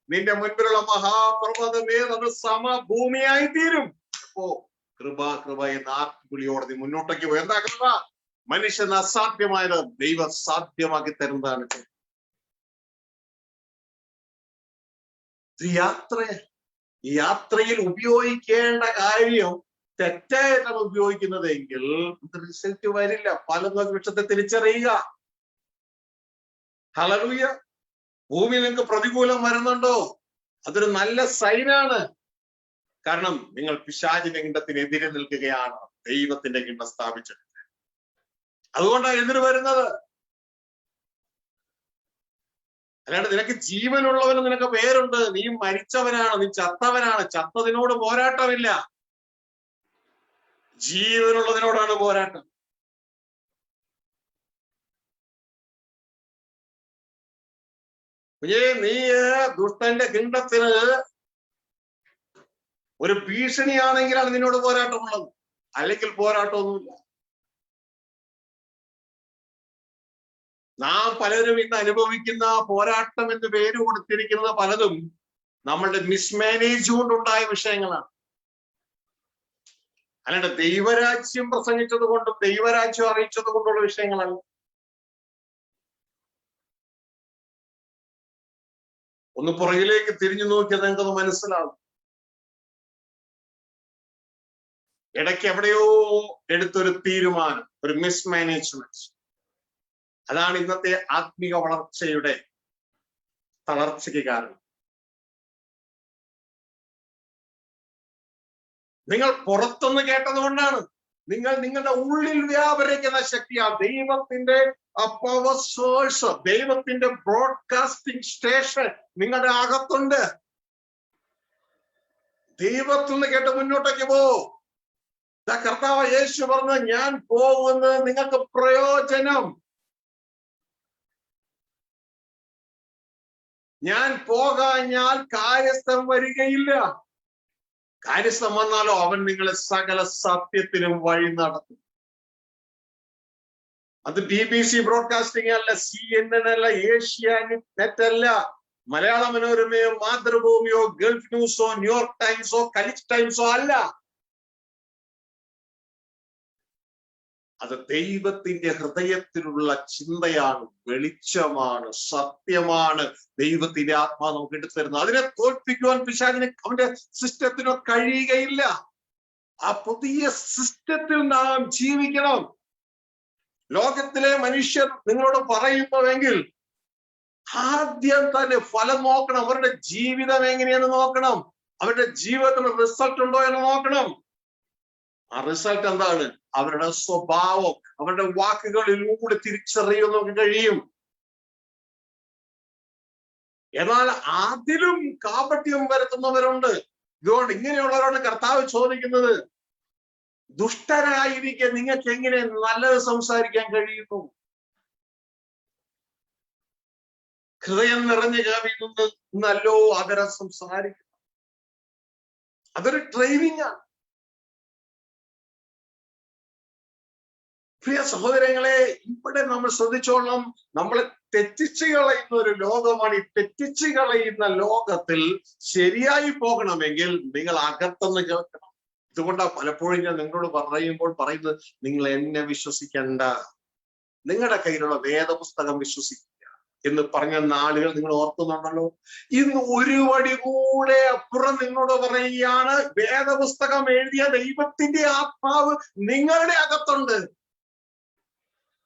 നിന്റെ മുൻപിലുള്ള മഹാപർവ്വതമേ അത് സമഭൂമിയായി തീരും. അപ്പോ കൃപ കൃപ എന്ന ആർപ്പുവിളിയോടെ നീ മുന്നോട്ടേക്ക് പോയി. എന്താ കൃപ? മനുഷ്യന് അസാധ്യമായത് ദൈവം സാധ്യമാക്കി തരുന്നതാണ്. യാത്രയിൽ ഉപയോഗിക്കേണ്ട കാര്യം തെറ്റായിട്ടാണ് ഉപയോഗിക്കുന്നതെങ്കിൽ റിസൾട്ട് വരില്ല. ഫലം വൃക്ഷത്തെ തിരിച്ചറിയുക. ഹല്ലേലൂയ. ഭൂമി നിങ്ങൾക്ക് പ്രതികൂലം വരുന്നുണ്ടോ? അതൊരു നല്ല സൈനാണ്. കാരണം നിങ്ങൾ പിശാചിന്റെ കിണ്ടത്തിനെതിരെ നിൽക്കുകയാണ്. ദൈവത്തിന്റെ കിണ്ടം സ്ഥാപിച്ചത്. അതുകൊണ്ടാണ് എതിര് വരുന്നത്. അല്ലാണ്ട് നിനക്ക് ജീവനുള്ളവന് നിനക്ക് പേരുണ്ട്, നീ മരിച്ചവനാണ്, നീ ചത്തവനാണ്. ചത്തതിനോട് പോരാട്ടമില്ല, ജീവനുള്ളതിനോടാണ് പോരാട്ടം. നീ ദുഷ്ടന്റെ കിണ്ടത്തിന് ഒരു ഭീഷണിയാണെങ്കിലാണ് നിന്നോട് പോരാട്ടമുള്ളത്, അല്ലെങ്കിൽ പോരാട്ടമൊന്നുമില്ല. നാം പലരും ഇന്ന് അനുഭവിക്കുന്ന പോരാട്ടം എന്ന് പേര് കൊടുത്തിരിക്കുന്നത് പലതും നമ്മളുടെ മിസ്മാനേജ് കൊണ്ടുണ്ടായ വിഷയങ്ങളാണ്. അല്ലാണ്ട് ദൈവരാജ്യം പ്രസംഗിച്ചത് കൊണ്ടും ദൈവരാജ്യം അറിയിച്ചത് കൊണ്ടുള്ള വിഷയങ്ങളല്ല. ഒന്ന് പുറകിലേക്ക് തിരിഞ്ഞു നോക്കിയാൽ നിങ്ങൾക്കത് മനസ്സിലാവും. ഇടയ്ക്ക് എവിടെയോ എടുത്തൊരു തീരുമാനം, ഒരു മിസ്മാനേജ്മെന്റ്, അതാണ് ഇന്നത്തെ ആത്മീക വളർച്ചയുടെ തളർച്ചയ്ക്ക് കാരണം. നിങ്ങൾ പുറത്തുനിന്ന് കേട്ടത് കൊണ്ടാണ്. നിങ്ങൾ നിങ്ങളുടെ ഉള്ളിൽ വ്യാപരിക്കുന്ന ശക്തിയാ. ദൈവത്തിന്റെ പവർ സോഴ്സ്, ദൈവത്തിന്റെ ബ്രോഡ്കാസ്റ്റിംഗ് സ്റ്റേഷൻ നിങ്ങളുടെ അകത്തുണ്ട്. ദൈവത്തിൽ നിന്ന് കേട്ട് മുന്നോട്ടേക്ക് പോ. കർത്താവ് യേശു പറഞ്ഞു, ഞാൻ പോകുന്നത് നിങ്ങൾക്ക് പ്രയോജനം. ഞാൻ പോകാഞ്ഞാൽ കാര്യസ്ഥം വരികയില്ല. കാര്യസ്ഥം വന്നാലോ അവൻ നിങ്ങളെ സകല സത്യത്തിനും വഴി നടത്തും. അത് BBC ബ്രോഡ്കാസ്റ്റിംഗ് അല്ല, CNN അല്ല, ഏഷ്യാനെറ്റ് അല്ല, മലയാള മനോരമയോ മാതൃഭൂമിയോ ഗൾഫ് ന്യൂസോ ന്യൂയോർക്ക് ടൈംസോ കലിച്ച് ടൈംസോ അല്ല. അത് ദൈവത്തിന്റെ ഹൃദയത്തിലുള്ള ചിന്തയാണ്, വെളിച്ചമാണ്, സത്യമാണ്. ദൈവത്തിന്റെ ആത്മാവ് നമുക്ക് എടുത്തു തരുന്നത്. അതിനെ തോൽപ്പിക്കുവാൻ പിശാചിന് അവന്റെ സിസ്റ്റത്തിനോ കഴിയുകയില്ല. ആ പുതിയ സിസ്റ്റത്തിൽ നാം ജീവിക്കണം. ലോകത്തിലെ മനുഷ്യർ നിങ്ങളോട് പറയുന്നുവെങ്കിൽ ആദ്യം തന്നെ ഫലം നോക്കണം. അവരുടെ ജീവിതം എങ്ങനെയെന്ന് നോക്കണം. അവരുടെ ജീവിതത്തിന് റിസൾട്ട് ഉണ്ടോ എന്ന് നോക്കണം. ആ റിസൾട്ട് എന്താണ്? അവരുടെ സ്വഭാവം, അവരുടെ വാക്കുകളിലൂടെ തിരിച്ചറിയാൻ നമുക്ക് കഴിയും. എന്നാൽ അതിലും കാപട്യം വരുത്തുന്നവരുണ്ട്. ഇതുകൊണ്ട് ഇങ്ങനെയുള്ളവരോട് കർത്താവ് ചോദിക്കുന്നത്, ദുഷ്ടരായിരിക്കെ നിങ്ങൾക്ക് എങ്ങനെ നല്ലത് സംസാരിക്കാൻ കഴിയുന്നു? ഹൃദയം നിറഞ്ഞു കവിയുന്നത് നല്ലോ അതരം സംസാരിക്കുന്നു. അതൊരു ട്രെയിനിങ് ആണ്. പ്രിയ സഹോദരങ്ങളെ, ഇവിടെ നമ്മൾ ശ്രദ്ധിച്ചോളാം. നമ്മളെ തെറ്റിച്ചു കളയുന്ന ഒരു ലോകമാണ്. ഈ തെറ്റിച്ചു കളയുന്ന ലോകത്തിൽ ശരിയായി പോകണമെങ്കിൽ നിങ്ങൾ അകത്തുനിന്ന് കേൾക്കണം. ഇതുകൊണ്ടാണ് പലപ്പോഴും ഞാൻ നിങ്ങളോട് പറയുന്നത്, നിങ്ങൾ എന്നെ വിശ്വസിക്കണ്ട, നിങ്ങളുടെ കയ്യിലുള്ള വേദപുസ്തകം വിശ്വസിക്കുക എന്ന് പറഞ്ഞ നാളുകൾ നിങ്ങൾ ഓർക്കുന്നുണ്ടല്ലോ. ഇന്ന് ഒരു വടി കൂടെ അപ്പുറം നിങ്ങളോട് പറയുകയാണ്, വേദപുസ്തകം എഴുതിയ ദൈവത്തിന്റെ ആത്മാവ് നിങ്ങളുടെ അകത്തുണ്ട്.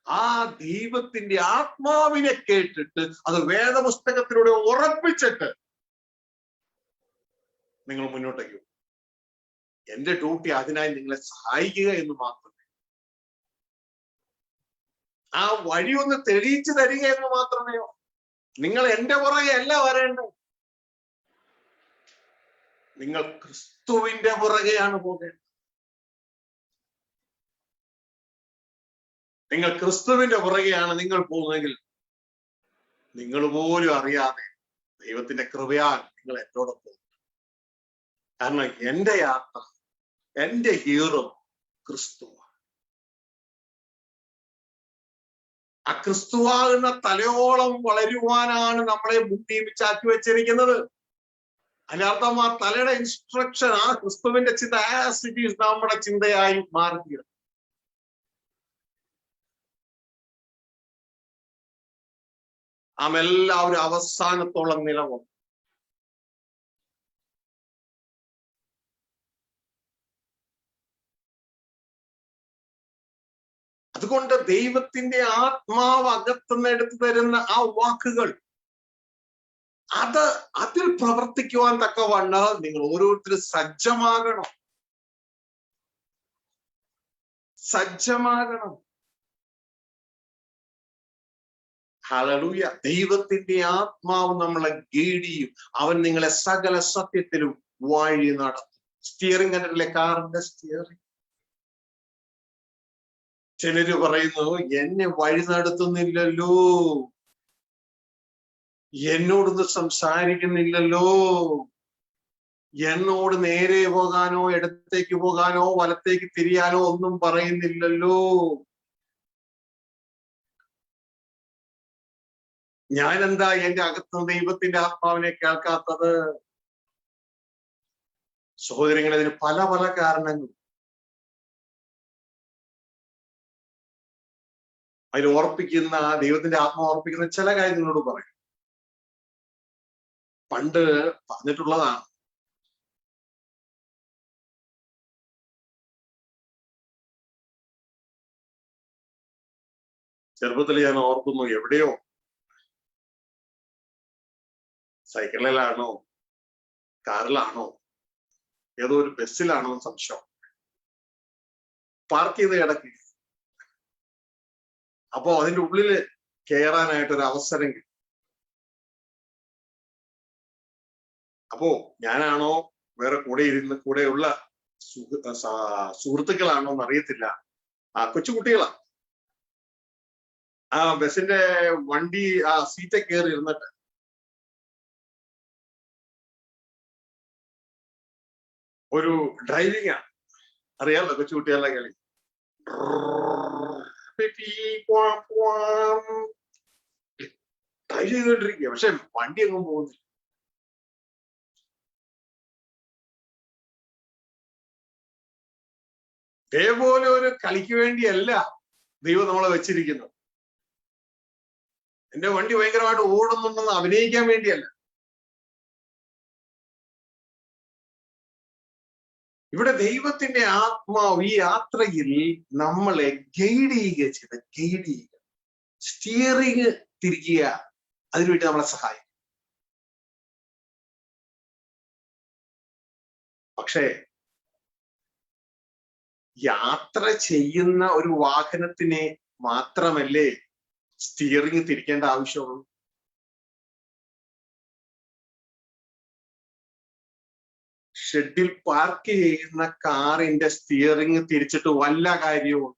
ആ ദൈവത്തിന്റെ ആത്മാവിനെ കേട്ടിട്ട് അത് വേദപുസ്തകത്തിലൂടെ ഉറപ്പിച്ചിട്ട് നിങ്ങൾ മുന്നോട്ടേക്ക്. എന്റെ ഡ്യൂട്ടി അതിനായി നിങ്ങളെ സഹായിക്കുക എന്ന് മാത്രമേ, ആ വഴി ഒന്ന് തെളിയിച്ചു തരിക എന്ന് മാത്രമേയോ. നിങ്ങൾ എന്റെ പുറകെ അല്ല വരേണ്ടത്, നിങ്ങൾ ക്രിസ്തുവിന്റെ പുറകെയാണ് പോകേണ്ടത്. നിങ്ങൾ ക്രിസ്തുവിന്റെ പുറകെയാണ് നിങ്ങൾ പോകുന്നതെങ്കിൽ നിങ്ങൾ പോലും അറിയാതെ ദൈവത്തിന്റെ കൃപയാൽ നിങ്ങൾ എന്നോടൊപ്പം. കാരണം എന്റെ യാത്ര, എന്റെ ഹീറോ ക്രിസ്തുവാണ്. ആ ക്രിസ്തുവാകുന്ന തലയോളം വളരുവാനാണ് നമ്മളെ മുൻനിയമിച്ചാക്കി വെച്ചിരിക്കുന്നത്. അതിനർത്ഥം ആ തലയുടെ ഇൻസ്ട്രക്ഷൻ, ആ ക്രിസ്തുവിന്റെ ചിന്ത ആസ് ഇറ്റ് ഈസ് നമ്മുടെ ചിന്തയായി മാറുകയാണ്. നാം എല്ലാവരും അവസാനത്തോളം നിലകൊള്ളും. അതുകൊണ്ട് ദൈവത്തിന്റെ ആത്മാവ് അകത്തുനിന്ന് എടുത്തു തരുന്ന ആ വാക്കുകൾ, അതിൽ പ്രവർത്തിക്കുവാൻ തക്കവണ്ണം നിങ്ങൾ ഓരോരുത്തരും സജ്ജമാകണം. ഹല്ലേലൂയ. ദൈവത്തിന്റെ ആത്മാവ് നമ്മളെ ഗൈഡ് ചെയ്യും. അവൻ നിങ്ങളെ സകല സത്യത്തിലും വഴി നടത്തും. സ്റ്റിയറിംഗ് കണ്ടിട്ടില്ലേ? കാറിന്റെ സ്റ്റിയറിംഗ്. ചിലര് പറയുന്നു, എന്നെ വഴി നടത്തുന്നില്ലല്ലോ, എന്നോടൊന്ന് സംസാരിക്കുന്നില്ലല്ലോ, എന്നോട് നേരെ പോകാനോ ഇടത്തേക്ക് പോകാനോ വലത്തേക്ക് തിരിയാനോ ഒന്നും പറയുന്നില്ലല്ലോ. ഞാൻ എന്താ എന്റെ അകത്ത് ദൈവത്തിന്റെ ആത്മാവിനെ കേൾക്കാത്തത്? സഹോദരങ്ങളെ, അതിന് പല പല കാരണങ്ങൾ. അതിൽ ഓർപ്പിക്കുന്ന, ദൈവത്തിന്റെ ആത്മാവ് ഓർപ്പിക്കുന്ന ചില കാര്യങ്ങളോട് പറയും. പണ്ട് പറഞ്ഞിട്ടുള്ളതാണ്. ചെറുപ്പത്തിൽ ഞാൻ ഓർക്കുന്നു, എവിടെയോ സൈക്കിളിലാണോ കാറിലാണോ ഏതോ ഒരു ബസ്സിലാണോ സംശയം, പാർക്ക് ചെയ്ത് കിടക്കുക. അപ്പോ അതിന്റെ ഉള്ളില് കയറാനായിട്ടൊരു അവസരം കിട്ടും. അപ്പോ ഞാനാണോ വേറെ കൂടെയുള്ള സുഹൃത്തുക്കളാണോ എന്നറിയത്തില്ല, ആ കൊച്ചുകുട്ടികളാ. ആ ബസിന്റെ വണ്ടി ആ സീറ്റെ കയറി ഇരുന്നിട്ട് ഒരു ഡ്രൈവിംഗ് ആണ്. അറിയാമല്ലോ കൊച്ചുകുട്ടികളുടെ കളി. ഡ്രൈവ് ചെയ്തോണ്ടിരിക്കുക, പക്ഷെ വണ്ടി എങ്ങും പോകുന്നില്ല. ഇതേപോലെ ഒരു കളിക്ക് വേണ്ടിയല്ല ദൈവം നമ്മളെ വെച്ചിരിക്കുന്നത്. എന്റെ വണ്ടി ഭയങ്കരമായിട്ട് ഓടുന്നുണ്ടെന്ന് അഭിനയിക്കാൻ വേണ്ടിയല്ല. ഇവിടെ ദൈവത്തിന്റെ ആത്മാവ് ഈ യാത്രയിൽ നമ്മളെ ഗൈഡ് ചെയ്യുക, സ്റ്റിയറിങ് തിരിക്കുക, അതിനുവേണ്ടി നമ്മളെ സഹായിക്കും. പക്ഷേ യാത്ര ചെയ്യുന്ന ഒരു വാഹനത്തിനെ മാത്രമല്ലേ സ്റ്റിയറിങ് തിരിക്കേണ്ട ആവശ്യമുള്ളൂ? ഷെഡിൽ പാർക്ക് ചെയ്യുന്ന കാറിന്റെ സ്റ്റിയറിങ് തിരിച്ചിട്ട് വല്ല കാര്യവും?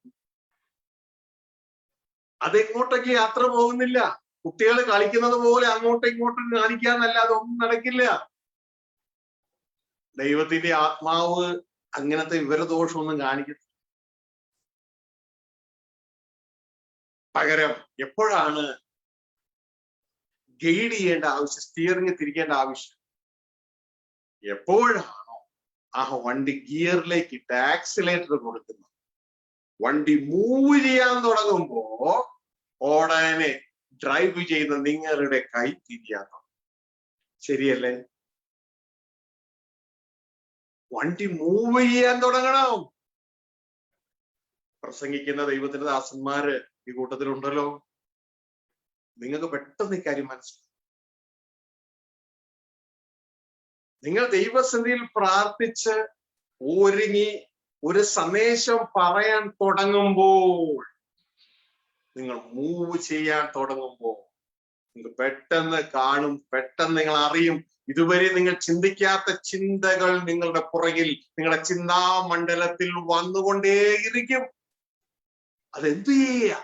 അതെങ്ങോട്ടേക്ക് യാത്ര പോകുന്നില്ല. കുട്ടികൾ കളിക്കുന്നത് പോലെ അങ്ങോട്ടും ഇങ്ങോട്ടും കാണിക്കാന്നല്ലാതെ ഒന്നും നടക്കില്ല. ദൈവത്തിന്റെ ആത്മാവ് അങ്ങനത്തെ വിവരദോഷമൊന്നും കാണിക്കുന്നു. പകരം എപ്പോഴാണ് ഗൈഡ് ചെയ്യേണ്ട ആവശ്യം, സ്റ്റിയറിങ് തിരിക്കേണ്ട ആവശ്യം? എപ്പോഴാണോ ആ വണ്ടി ഗിയറിലേക്ക് ഇട്ട് ആക്സിലേറ്റർ കൊടുക്കുന്നത്, വണ്ടി മൂവ് ചെയ്യാൻ തുടങ്ങുമ്പോ ഉടനെ ഡ്രൈവ് ചെയ്യുന്ന നിങ്ങളുടെ കൈ തിരിയാൻ തുടങ്ങും. ശരിയല്ലേ? വണ്ടി മൂവ് ചെയ്യാൻ തുടങ്ങണം. പ്രസംഗിക്കുന്ന ദൈവത്തിന്റെ ദാസന്മാര് ഈ കൂട്ടത്തിലുണ്ടല്ലോ. നിങ്ങൾക്ക് പെട്ടെന്ന് ഇക്കാര്യം മനസ്സിലാവും. നിങ്ങൾ ദൈവസന്നിധിയിൽ പ്രാർത്ഥിച്ച് ഒരുങ്ങി ഒരു സന്ദേശം പറയാൻ തുടങ്ങുമ്പോൾ, നിങ്ങൾ മൂവ് ചെയ്യാൻ തുടങ്ങുമ്പോൾ നിങ്ങൾ പെട്ടെന്ന് കാണും, പെട്ടെന്ന് നിങ്ങൾ അറിയും. ഇതുവരെ നിങ്ങൾ ചിന്തിക്കാത്ത ചിന്തകൾ നിങ്ങളുടെ പുറകിൽ, നിങ്ങളുടെ ചിന്താമണ്ഡലത്തിൽ വന്നുകൊണ്ടേയിരിക്കും. അതെന്തു ചെയ്യുക?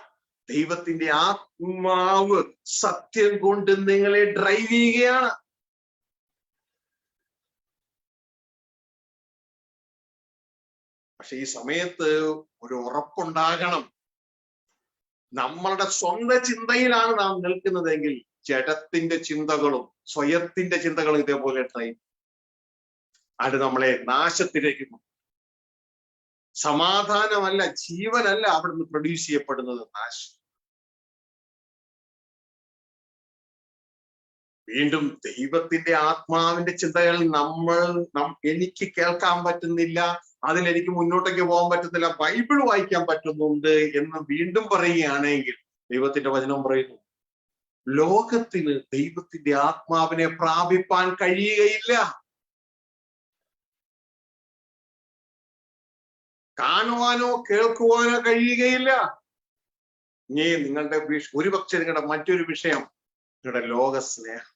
ദൈവത്തിന്റെ ആത്മാവ് സത്യം കൊണ്ട് നിങ്ങളെ ഡ്രൈവ് ചെയ്യുകയാണ്. പക്ഷെ ഈ സമയത്ത് ഒരു ഉറപ്പുണ്ടാകണം. നമ്മളുടെ സ്വന്തം ചിന്തയിലാണ് നാം നിൽക്കുന്നതെങ്കിൽ ജഡത്തിന്റെ ചിന്തകളും സ്വയത്തിന്റെ ചിന്തകളും ഇതേപോലെ ട്രെയിൻ അത് നമ്മളെ നാശത്തിലേക്ക് കൊണ്ടു. സമാധാനമല്ല, ജീവനല്ല അവിടുന്ന് പ്രൊഡ്യൂസ് ചെയ്യപ്പെടുന്നത്, നാശം. വീണ്ടും ദൈവത്തിന്റെ ആത്മാവിന്റെ ചിന്തകൾ എനിക്ക് കേൾക്കാൻ പറ്റുന്നില്ല, അതിലെനിക്ക് മുന്നോട്ടേക്ക് പോകാൻ പറ്റുന്നില്ല, ബൈബിൾ വായിക്കാൻ പറ്റുന്നുണ്ട് എന്ന് വീണ്ടും പറയുകയാണെങ്കിൽ ദൈവത്തിന്റെ വചനം പറയുന്നു, ലോകത്തിന് ദൈവത്തിന്റെ ആത്മാവിനെ പ്രാപിപ്പാൻ കഴിയുകയില്ല. കാണുവാനോ കേൾക്കുവാനോ കഴിയുകയില്ല. ഇനി നിങ്ങളുടെ ഒരുപക്ഷെ നിങ്ങളുടെ മറ്റൊരു വിഷയം നിങ്ങളുടെ ലോകസ്നേഹം.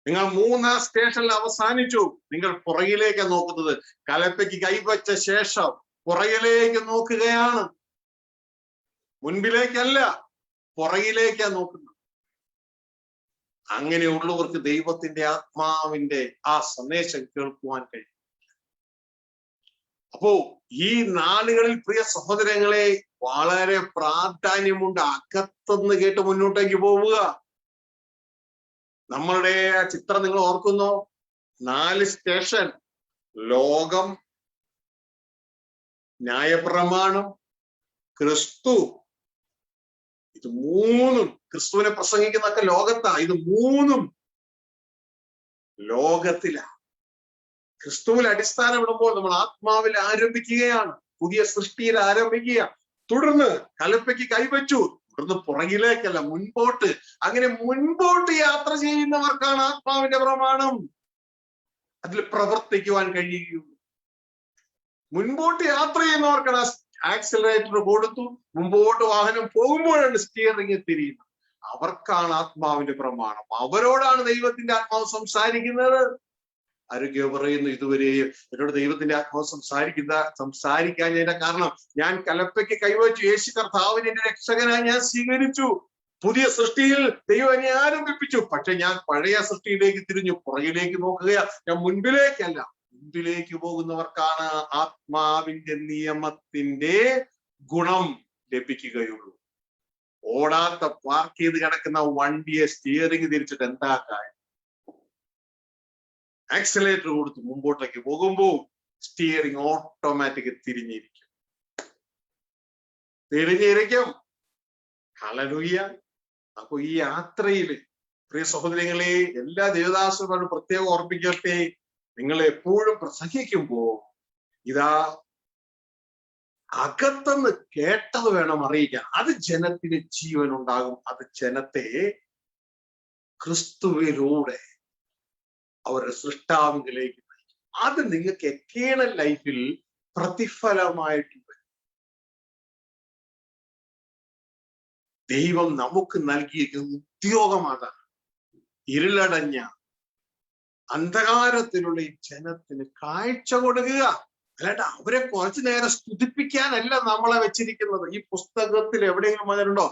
നിങ്ങൾ 3-ാം സ്റ്റേഷനിൽ അവസാനിച്ചു. നിങ്ങൾ പുറകിലേക്ക് നോക്കുന്നത്. കലപ്പയ്ക്ക് കൈവച്ച ശേഷം പുറകിലേക്ക് നോക്കുകയാണ്, മുൻപിലേക്കല്ല, പുറകിലേക്കാ നോക്കുന്നത്. അങ്ങനെയുള്ളവർക്ക് ദൈവത്തിന്റെ ആത്മാവിന്റെ ആ സന്ദേശം കേൾക്കുവാൻ കഴിയും. അപ്പോ ഈ നാളുകളിൽ പ്രിയ സഹോദരങ്ങളെ വളരെ പ്രാധാന്യമുണ്ട് അകത്തുനിന്ന് കേട്ട് മുന്നോട്ടേക്ക് പോവുക. നമ്മളുടെ ആ ചിത്രം നിങ്ങൾ ഓർക്കുന്നോ? 4 സ്റ്റേഷൻ: ലോകം, ന്യായപ്രമാണം, ക്രിസ്തു. ഇത് 3ഉം ക്രിസ്തുവിനെ പ്രസംഗിക്കുന്നതൊക്കെ ലോകത്താ. ഇത് 3ഉം ലോകത്തിലാ. ക്രിസ്തുവിൽ അടിസ്ഥാനം ഇടുമ്പോൾ നമ്മൾ ആത്മാവിൽ ആരംഭിക്കുകയാണ്, പുതിയ സൃഷ്ടിയിൽ ആരംഭിക്കുക. തുടർന്ന് കലപ്പയ്ക്ക് കൈവച്ചു, തുടർന്ന് പുറകിലേക്കല്ല, മുൻപോട്ട്. അങ്ങനെ മുൻപോട്ട് യാത്ര ചെയ്യുന്നവർക്കാണ് ആത്മാവിന്റെ പ്രമാണം. അതിൽ പ്രവർത്തിക്കുവാൻ കഴിയുകയുള്ളൂ. മുൻപോട്ട് യാത്ര ചെയ്യുന്നവർക്കാണ് ആക്സിലറേറ്റർ കൊടുത്തു, മുമ്പോട്ട് വാഹനം പോകുമ്പോഴാണ് സ്റ്റിയറിംഗ് തിരിയുന്നത്. അവർക്കാണ് ആത്മാവിന്റെ പ്രമാണം. അവരോടാണ് ദൈവത്തിന്റെ ആത്മാവ് സംസാരിക്കുന്നത്. ആരോഗ്യം പറയുന്നു, ഇതുവരെയും എന്നോട് ദൈവത്തിന്റെ ആത്മാവ് സംസാരിക്കാഞ്ഞതിന്റെ കാരണം ഞാൻ കലപ്പയ്ക്ക് കൈവച്ചു, യേശു കർത്താവിനെ എന്റെ രക്ഷകനായി ഞാൻ സ്വീകരിച്ചു, പുതിയ സൃഷ്ടിയിൽ ദൈവം എന്നെ ആരംഭിപ്പിച്ചു. പക്ഷെ ഞാൻ പഴയ സൃഷ്ടിയിലേക്ക് തിരിഞ്ഞു, പുറകിലേക്ക് നോക്കുകയാ. ഞാൻ മുൻപിലേക്കല്ല. മുൻപിലേക്ക് പോകുന്നവർക്കാണ് ആത്മാവിന്റെ നിയമത്തിന്റെ ഗുണം ലഭിക്കുകയുള്ളൂ. ഓടാത്ത പാർക്ക് ചെയ്ത് കിടക്കുന്ന വണ്ടിയെ സ്റ്റിയറിംഗ് തിരിച്ചിട്ട് എന്താ കാര്യം? ആക്സിലേറ്റർ കൊടുത്ത് മുമ്പോട്ടേക്ക് പോകുമ്പോൾ സ്റ്റിയറിംഗ് ഓട്ടോമാറ്റിക് തിരിഞ്ഞിരിക്കും. ഹല്ലേലൂയ. അപ്പൊ ഈ യാത്രയിൽ പ്രിയ സഹോദരങ്ങളെ, എല്ലാ ദേവദാസന്മാരും പ്രത്യേകം ഓർപ്പിക്കട്ടെ, നിങ്ങൾ എപ്പോഴും പ്രസംഗിക്കുമ്പോ ഇതാ അകത്തുനിന്ന് കേട്ടത് വേണം അറിയിക്കാൻ. അത് ജനത്തിന് ജീവൻ ഉണ്ടാകും. അത് ജനത്തെ ക്രിസ്തുവിലൂടെ അവരുടെ സൃഷ്ടാവിലേക്ക് നയിക്കും. അത് നിങ്ങൾക്ക് എറ്റേണൽ ലൈഫിൽ പ്രതിഫലമായിട്ട് വരും. ദൈവം നമുക്ക് നൽകിയിരിക്കുന്ന ഉദ്യോഗം അതാണ്. ഇരുളടഞ്ഞ അന്ധകാരത്തിലുള്ള ഈ ജനത്തിന് കാഴ്ച കൊടുക്കുക. അല്ലാണ്ട് അവരെ കുറച്ചു നേരം സ്തുതിപ്പിക്കാനല്ല നമ്മളെ വെച്ചിരിക്കുന്നത്. ഈ പുസ്തകത്തിൽ എവിടെയെങ്കിലും വന്നിട്ടുണ്ടോ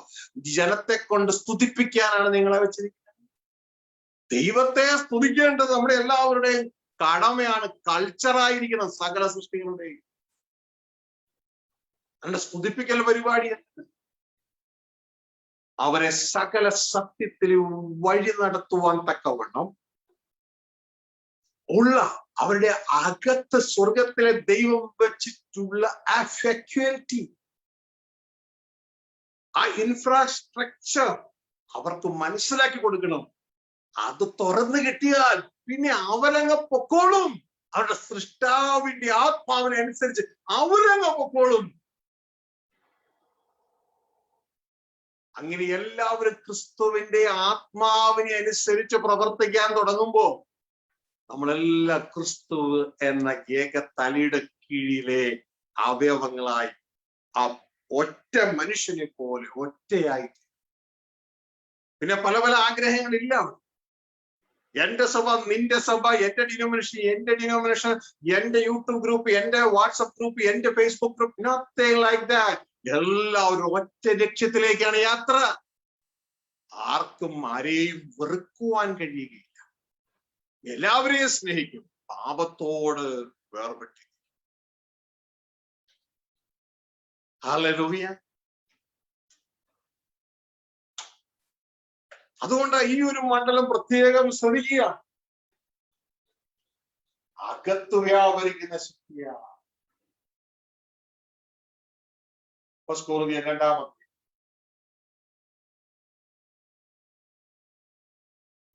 ജനത്തെ കൊണ്ട് സ്തുതിപ്പിക്കാനാണ് നിങ്ങളെ വെച്ചിരിക്കുന്നത്? ദൈവത്തെ സ്തുതിക്കേണ്ടത് നമ്മുടെ എല്ലാവരുടെയും കടമയാണ്, കൾച്ചറായിരിക്കണം സകല സൃഷ്ടികളുടെയും. അല്ല സ്തുതിപ്പിക്കൽ പരിപാടിയല്ല. അവരെ സകല സത്യത്തിലും വഴി നടത്തുവാൻ തക്കവണ്ണം ഉള്ള അവരുടെ അകത്ത് സ്വർഗത്തിലെ ദൈവം വെച്ചിട്ടുള്ള ആ ഫാക്യുലിറ്റി, ആ ഇൻഫ്രാസ്ട്രക്ചർ അവർക്ക് മനസ്സിലാക്കി കൊടുക്കണം. അത് തുറന്നു കിട്ടിയാൽ പിന്നെ അവരങ്ങ് പൊക്കോളും. അവരുടെ സൃഷ്ടാവിന്റെ ആത്മാവിനെ അനുസരിച്ച് അവരങ്ങ് പൊക്കോളും. അങ്ങനെ എല്ലാവരും ക്രിസ്തുവിന്റെ ആത്മാവിനെ അനുസരിച്ച് പ്രവർത്തിക്കാൻ തുടങ്ങുമ്പോ നമ്മളെല്ലാം ക്രിസ്തു എന്ന ഏക തലയുടെ കീഴിലെ അവയവങ്ങളായി ആ ഒറ്റ മനുഷ്യനെ പോലെ ഒറ്റയായി. പിന്നെ പല പല ആഗ്രഹങ്ങളില്ല. എന്റെ സഭ, നിന്റെ സഭ, എന്റെ ഡിനോമിനേഷൻ, എന്റെ യൂട്യൂബ് ഗ്രൂപ്പ്, എന്റെ വാട്സപ്പ് ഗ്രൂപ്പ്, എന്റെ Facebook group, nothing like that. എല്ലാവരും ഒറ്റ ലക്ഷ്യത്തിലേക്കാണ് യാത്ര. ആർക്കും ആരെയും വെറുക്കുവാൻ കഴിയുകയില്ല. എല്ലാവരെയും സ്നേഹിക്കും, പാപത്തോട് വേർപെട്ടി. ഹല്ലേലൂയ. അതുകൊണ്ട് ഈ ഒരു മണ്ഡലം പ്രത്യേകം ശ്രദ്ധിക്കുക. അകത്തു വ്യാപരിക്കുന്ന ശക്തിയാണ്. രണ്ടാമത്തെ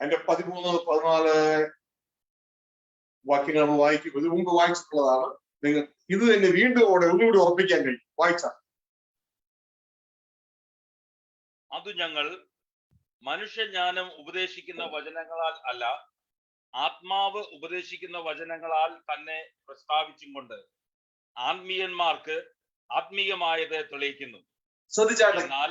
അതിന്റെ 13-14 വാക്യങ്ങൾ നമ്മൾ വായിക്കും. ഇത് മുമ്പ് വായിച്ചിട്ടുള്ളതാണ്. നിങ്ങൾ ഇത് തന്നെ വീണ്ടും ഒന്നുകൂടി ഉറപ്പിക്കാൻ കഴിയും. വായിച്ചാൽ അത് ഞങ്ങൾ മനുഷ്യജ്ഞാനം ഉപദേശിക്കുന്ന വചനങ്ങളാൽ അല്ല, ആത്മാവ് ഉപദേശിക്കുന്ന വചനങ്ങളാൽ തന്നെ പ്രസ്താവിച്ചും കൊണ്ട് ആത്മീയന്മാർക്ക് ആത്മീയമായത് തെളിയിക്കുന്നു. എന്നാൽ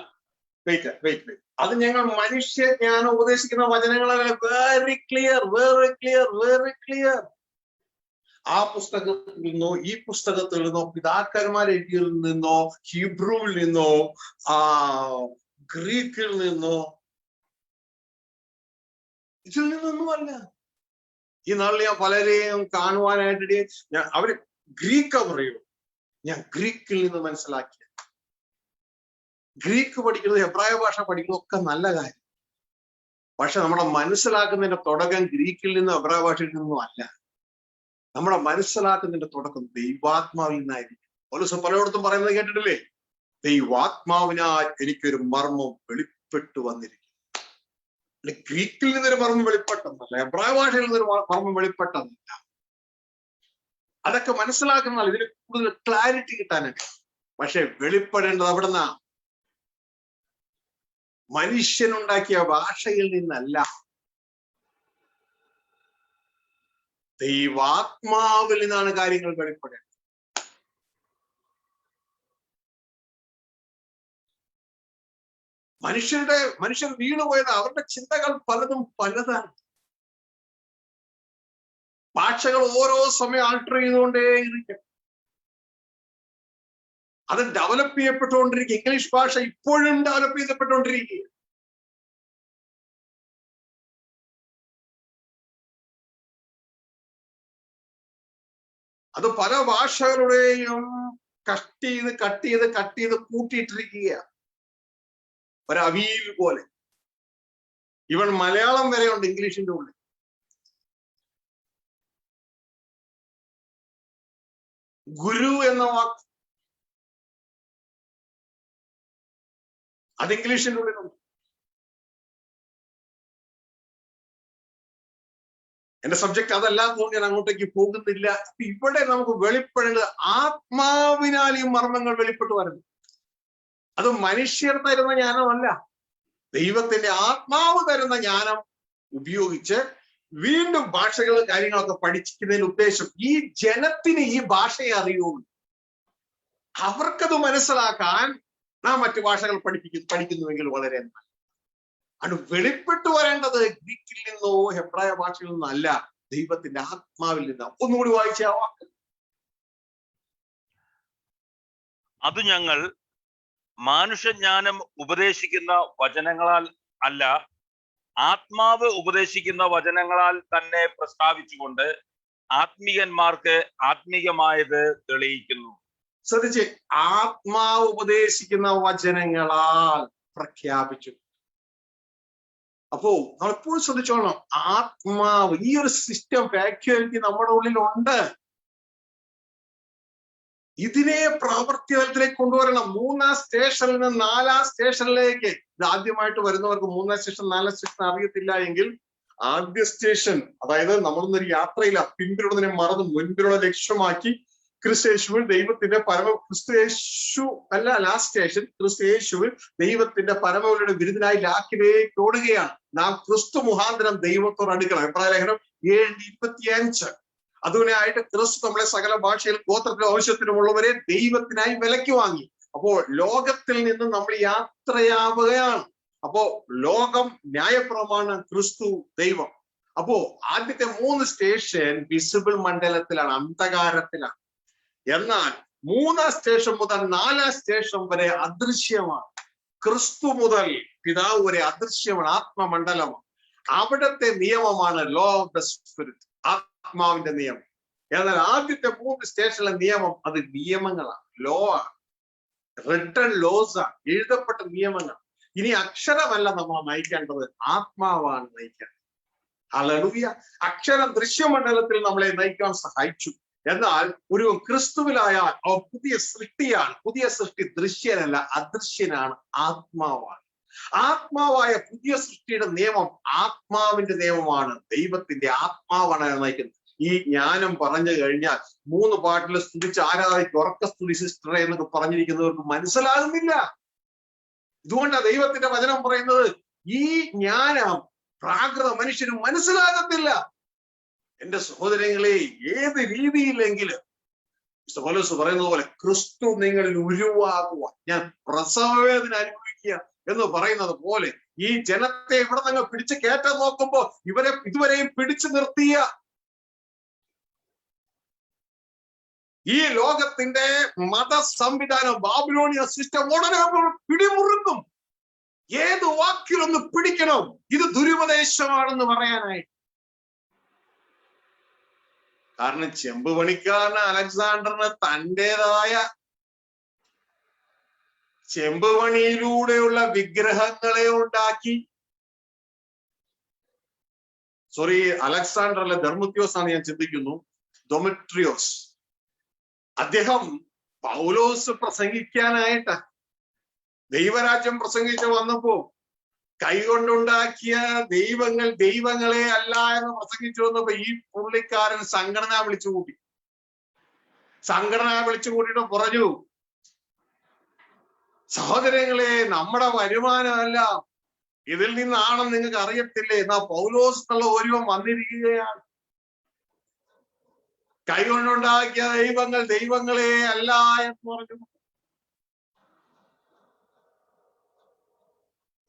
അത് ഞങ്ങൾ മനുഷ്യജ്ഞാനം ഉപദേശിക്കുന്ന വചനങ്ങളല്ല. Very clear, very clear, very clear. ആ പുസ്തകത്തിൽ നിന്നോ ഈ പുസ്തകത്തിൽ നിന്നോ പിതാക്കന്മാർ എഴുതിയിൽ നിന്നോ ഹീബ്രുവിൽ നിന്നോ ഗ്രീക്കിൽ നിന്നോ ഇതിൽ നിന്നൊന്നുമല്ല. ഈ നാളിൽ ഞാൻ പലരെയും കാണുവാനായിട്ട് അവര് ഗ്രീക്ക് പറയൂ. ഞാൻ ഗ്രീക്കിൽ നിന്ന് മനസ്സിലാക്കിയ ഗ്രീക്ക് പഠിക്കുന്നത്, എബ്രായ ഭാഷ പഠിക്കുന്നത് ഒക്കെ നല്ല കാര്യം. പക്ഷെ നമ്മുടെ മനസ്സിലാക്കുന്നതിന്റെ തുടക്കം ഗ്രീക്കിൽ നിന്നും എബ്രായ ഭാഷയിൽ നിന്നും അല്ല. നമ്മുടെ മനസ്സിലാക്കുന്നതിന്റെ തുടക്കം ദൈവാത്മാവിൽ നിന്നായിരിക്കും. പൗലോസ് പലയിടത്തും പറയുന്നത് കേട്ടിട്ടില്ലേ? ദൈവാത്മാവിനാൽ എനിക്കൊരു മർമ്മം വെളിപ്പെട്ടു വന്നിരിക്കും. ഗ്രീക്കിൽ നിന്നൊരു മർമ്മം വെളിപ്പെട്ടെന്നല്ല, എബ്രായ ഭാഷയിൽ നിന്നൊരു മർമ്മം വെളിപ്പെട്ടെന്നല്ല. അതൊക്കെ മനസ്സിലാക്കുന്നതാണ് ഇതിന് കൂടുതൽ ക്ലാരിറ്റി കിട്ടാനൊക്കെ. പക്ഷെ വെളിപ്പെടേണ്ടത് അവിടുന്ന് മനുഷ്യനുണ്ടാക്കിയ ഭാഷയിൽ നിന്നല്ല, ദൈവാത്മാവിൽ നിന്നാണ് കാര്യങ്ങൾ വെളിപ്പെടേണ്ടത്. മനുഷ്യർ വീണുപോയത് അവരുടെ ചിന്തകൾ പലതും പലതാണ്. ഭാഷകൾ ഓരോ സമയം ആൾട്ടർ ചെയ്തുകൊണ്ടേയിരിക്കും. അത് ഡെവലപ്പ് ചെയ്യപ്പെട്ടുകൊണ്ടിരിക്കുക. ഇംഗ്ലീഷ് ഭാഷ ഇപ്പോഴും ഡെവലപ്പ് ചെയ്യപ്പെട്ടുകൊണ്ടിരിക്കുക. അത് പല ഭാഷകളുടെയും കട്ട് ചെയ്ത് കൂട്ടിയിട്ടിരിക്കുക. ഒരവിയൽ പോലെ. ഇവൻ മലയാളം വരെ ഉണ്ട് ഇംഗ്ലീഷിന്റെ ഉള്ളിൽ. ഗുരു എന്ന വാക്ക് അത് ഇംഗ്ലീഷിന്റെ ഉള്ളിലുണ്ട്. എന്റെ സബ്ജക്ട് അതല്ലാത്തതുകൊണ്ട് ഞാൻ അങ്ങോട്ടേക്ക് പോകുന്നില്ല. ഇവിടെ നമുക്ക് വെളിപ്പെടേണ്ടത് ആത്മാവിനാൽ ഈ മർമ്മങ്ങൾ വെളിപ്പെട്ടു വരുന്നു. അത് മനുഷ്യർ തരുന്ന ജ്ഞാനമല്ല, ദൈവത്തിന്റെ ആത്മാവ് തരുന്ന ജ്ഞാനം ഉപയോഗിച്ച് വീണ്ടും ഭാഷകൾ കാര്യങ്ങളൊക്കെ പഠിക്കുന്നതിന് ഉദ്ദേശം ഈ ജനത്തിന് ഈ ഭാഷയെ അറിയുള്ളൂ. അവർക്കത് മനസ്സിലാക്കാൻ നാം മറ്റു ഭാഷകൾ പഠിക്കുന്നുവെങ്കിൽ വളരെ നല്ല. അത് വെളിപ്പെട്ടു വരേണ്ടത് ഗ്രീക്കിൽ നിന്നോ ഹെബ്രായ ഭാഷയിൽ നിന്നോ അല്ല, ദൈവത്തിന്റെ ആത്മാവിൽ നിന്നോ. ഒന്നുകൂടി വായിച്ച വാക്ക്. അത് ഞങ്ങൾ മാനുഷജ്ഞാനം ഉപദേശിക്കുന്ന വചനങ്ങളാൽ അല്ല, ആത്മാവ് ഉപദേശിക്കുന്ന വചനങ്ങളാൽ തന്നെ പ്രസ്താവിച്ചുകൊണ്ട് ആത്മീയന്മാർക്ക് ആത്മീയമായത് തെളിയിക്കുന്നു. ശ്രദ്ധിച്ച്, ആത്മാവ് ഉപദേശിക്കുന്ന വചനങ്ങളാൽ പ്രഖ്യാപിച്ചു. അപ്പോ നമ്മളെപ്പോഴും ശ്രദ്ധിച്ചോളണം, ആത്മാവ്, ഈ ഒരു സിസ്റ്റം ഫാക്ച്വാലിറ്റി നമ്മുടെ ഉള്ളിലുണ്ട്. ഇതിനെ പ്രാവർത്തികത്തിലേക്ക് കൊണ്ടുവരണം. 3-ാം സ്റ്റേഷനിൽ നിന്ന് 4-ാം സ്റ്റേഷനിലേക്ക്. ഇത് ആദ്യമായിട്ട് വരുന്നവർക്ക് 3-ാം സ്റ്റേഷൻ 4-ാം സ്റ്റേഷൻ അറിയത്തില്ല എങ്കിൽ, ആദ്യ സ്റ്റേഷൻ, അതായത് നമ്മളൊന്നൊരു യാത്രയില്ല, പിൻപിലുള്ളതിനെ മറന്ന് മുൻപിലുള്ള ലക്ഷ്യമാക്കി ക്രിസ്തയേശുവിൽ ദൈവത്തിന്റെ ക്രിസ്തയേശു അല്ല ലാസ്റ്റ് സ്റ്റേഷൻ, ക്രിസ്തയേശുവിൽ ദൈവത്തിന്റെ പരമവരുടെ വിരുദ്ധനായി ലാക്കിലേക്ക് ഓടുകയാണ്. നാം ക്രിസ്തു മുഖാന്തരം ദൈവത്തോട് അടുക്കണം. എബ്രായ ലേഖനം 7:25. അതിനായിട്ട് ക്രിസ്തു നമ്മളെ സകല ഭാഷയിൽ ഗോത്രത്തിലും ആവശ്യത്തിനുമുള്ളവരെ ദൈവത്തിനായി വിലയ്ക്ക് വാങ്ങി. അപ്പോ ലോകത്തിൽ നിന്ന് നമ്മൾ യാത്രയാവുകയാണ്. അപ്പോ ലോകം ന്യായപ്രമാണം, ക്രിസ്തു ദൈവം. അപ്പോ ആദ്യത്തെ 3 സ്റ്റേഷൻ വിസിബിൾ മണ്ഡലത്തിലാണ്, അന്ധകാരത്തിലാണ്. എന്നാൽ 3-ാം സ്റ്റേഷൻ മുതൽ 4-ാം സ്റ്റേഷൻ വരെ അദൃശ്യമാണ്. ക്രിസ്തു മുതൽ പിതാവ് വരെ അദൃശ്യമാണ്, ആത്മമണ്ഡലമാണ്. അവിടത്തെ നിയമമാണ് ലോ ഓഫ് ദ സ്പിരിറ്റ്, ആത്മാവിന്റെ നിയമം. എന്നാൽ ആദ്യത്തെ 3 സ്റ്റേഷനിലെ നിയമം അത് നിയമങ്ങളാണ്, ലോ ആണ്, റിട്ടൺ ലോസ് ആണ്, എഴുതപ്പെട്ട നിയമങ്ങൾ. ഇനി അക്ഷരമല്ല നമ്മൾ നയിക്കേണ്ടത്, ആത്മാവാണ് നയിക്കേണ്ടത്. ഹല്ലേലൂയ. അക്ഷരം ദൃശ്യമണ്ഡലത്തിൽ നമ്മളെ നയിക്കാൻ സഹായിച്ചു. എന്നാൽ ഒരു ക്രിസ്തുവിലായാൽ പുതിയ സൃഷ്ടിയാണ്. പുതിയ സൃഷ്ടി ദൃശ്യനല്ല, അദൃശ്യനാണ്, ആത്മാവാണ്. ആത്മാവായ പുതിയ സൃഷ്ടിയുടെ നിയമം ആത്മാവിന്റെ നിയമമാണ്. ദൈവത്തിന്റെ ആത്മാവാണ് നയിക്കുന്നത്. ഈ ജ്ഞാനം പറഞ്ഞു കഴിഞ്ഞാൽ 3 പാട്ടിൽ സ്തുതിച്ച് ആരാധിക്കും, ഉറക്ക സ്തുതി സിസ്റ്ററെ എന്നൊക്കെ പറഞ്ഞിരിക്കുന്നവർക്ക് മനസ്സിലാകുന്നില്ല. ഇതുകൊണ്ടാണ് ദൈവത്തിന്റെ വചനം പറയുന്നത്, ഈ ജ്ഞാനം പ്രാകൃത മനുഷ്യന് മനസ്സിലാകത്തില്ല. എന്റെ സഹോദരങ്ങളെ, ഏത് രീതിയിലെങ്കിലും പൗലോസ് പറയുന്നത് പോലെ ക്രിസ്തു നിങ്ങളിൽ ഉരുവാകുക, ഞാൻ പ്രസവവേദന അനുഭവിക്കുക എന്ന് പറയുന്നത് പോലെ ഈ ജനത്തെ ഇവിടെ നിങ്ങൾ പിടിച്ച് കയറ്റാൻ നോക്കുമ്പോ ഇവരെ ഇതുവരെയും പിടിച്ചു നിർത്തിയ ഈ ലോകത്തിന്റെ മത സംവിധാനം, ബാബിലോണിയ സിസ്റ്റം ഉടനെ പിടിമുറുക്കും. ഏത് വാക്കിലൊന്ന് പിടിക്കണം, ഇത് ദുരുപദേശമാണെന്ന് പറയാനായിട്ട്. കാരണം ചെമ്പ് പണിക്കാരന് അലക്സാണ്ടറിന് തൻ്റെതായ ചെമ്പ് പണിയിലൂടെയുള്ള വിഗ്രഹങ്ങളെ ഉണ്ടാക്കി, അലക്സാണ്ടർ അല്ല, ധർമ്മത്യോസ് ആണ് ഞാൻ ചിന്തിക്കുന്നു, ഡൊമിട്രിയോസ്. അദ്ദേഹം പൗലോസ് പ്രസംഗിക്കാനായിട്ട് ദൈവരാജ്യം പ്രസംഗിച്ച് വന്നപ്പോ കൈകൊണ്ടുണ്ടാക്കിയ ദൈവങ്ങളെ അല്ല എന്ന് പ്രസംഗിച്ചു വന്നപ്പോ ഈ പുള്ളിക്കാരൻ സംഘടന വിളിച്ചു കൂട്ടിയിട്ട് പറഞ്ഞു, സഹോദരങ്ങളെ, നമ്മുടെ വരുമാനമല്ല ഇതിൽ നിന്നാണെന്ന് നിങ്ങൾക്ക് അറിയത്തില്ലേ, എന്നാ പൗലോസ് എന്നുള്ള ഒരുവൻ വന്നിരിക്കുകയാണ്. കൈകൊണ്ടുണ്ടാക്കിയ ദൈവങ്ങളെ അല്ല എന്ന് പറഞ്ഞു.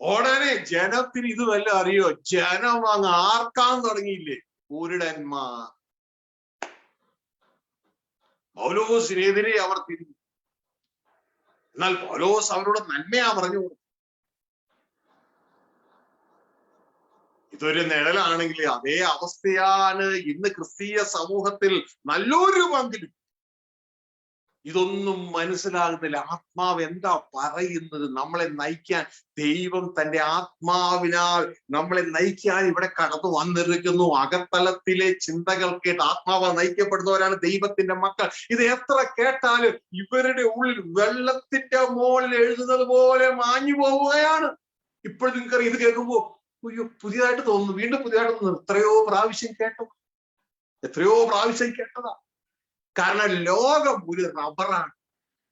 ഉടനെ ജനത്തിന് ഇത് വല്ല അറിയോ? ജനം അങ്ങ് ആർക്കാൻ തുടങ്ങിയില്ലേ, കുരുടന്മാർ. പൗലോസിനെതിരെ അവർ തിരിഞ്ഞു. എന്നാൽ പൗലോസ് അവരോട് നന്മയാ പറഞ്ഞു. ഇതൊരു നിഴലാണെങ്കിൽ അതേ അവസ്ഥയാണ് ഇന്ന് ക്രിസ്തീയ സമൂഹത്തിൽ നല്ലൊരു പങ്കിലും. ഇതൊന്നും മനസ്സിലാകുന്നില്ല. ആത്മാവ് എന്താ പറയുന്നത്? നമ്മളെ നയിക്കാൻ ദൈവം തന്റെ ആത്മാവിനാൽ നമ്മളെ നയിക്കാൻ ഇവിടെ കടന്നു വന്നിരിക്കുന്നു. അകത്തലത്തിലെ ചിന്തകൾ കേട്ട് ആത്മാവ് നയിക്കപ്പെടുന്നവരാണ് ദൈവത്തിന്റെ മക്കൾ. ഇത് എത്ര കേട്ടാലും ഇവരുടെ ഉള്ളിൽ വെള്ളത്തിന്റെ മുകളിൽ എഴുതുന്നത് പോലെ മാഞ്ഞു പോവുകയാണ്. ഇപ്പോഴും നിങ്ങൾക്കറിയാം, ഇത് കേൾക്കുമ്പോ അയ്യോ പുതിയതായിട്ട് തോന്നുന്നു, വീണ്ടും പുതിയതായിട്ട് തോന്നുന്നു. എത്രയോ പ്രാവശ്യം കേട്ടു. എത്രയോ പ്രാവശ്യം കേട്ടതാ. കാരണം ലോകം ഒരു റബ്ബറാണ്.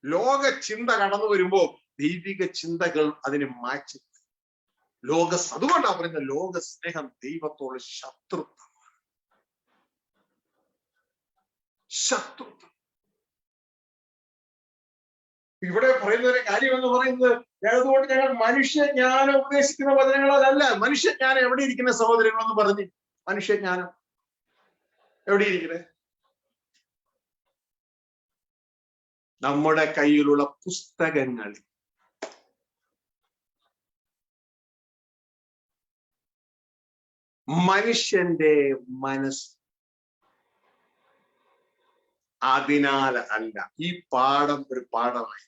ലോക ചിന്ത കടന്നു വരുമ്പോ ദൈവിക ചിന്തകൾ അതിന് മാറ്റി. അതുകൊണ്ടാ പറയുന്നത് ലോക സ്നേഹം ദൈവത്തോട് ശത്രുത്വമാണ്. ശത്രുത്വം. ഇവിടെ പറയുന്ന ഒരു കാര്യം എന്ന് പറയുന്നത്, അതുകൊണ്ട് ഞങ്ങൾ മനുഷ്യജ്ഞാനം ഉപദേശിക്കുന്ന വചനങ്ങളല്ല. മനുഷ്യജ്ഞാനം എവിടെ ഇരിക്കുന്ന സഹോദരങ്ങളെന്ന് പറഞ്ഞ്, മനുഷ്യജ്ഞാനം എവിടെ ഇരിക്കുന്നത്? നമ്മുടെ കയ്യിലുള്ള പുസ്തകങ്ങളിൽ. മനുഷ്യന്റെ മനസ്സ്. അതിനാൽ അല്ല ഈ പാഠം ഒരു പാഠമായി.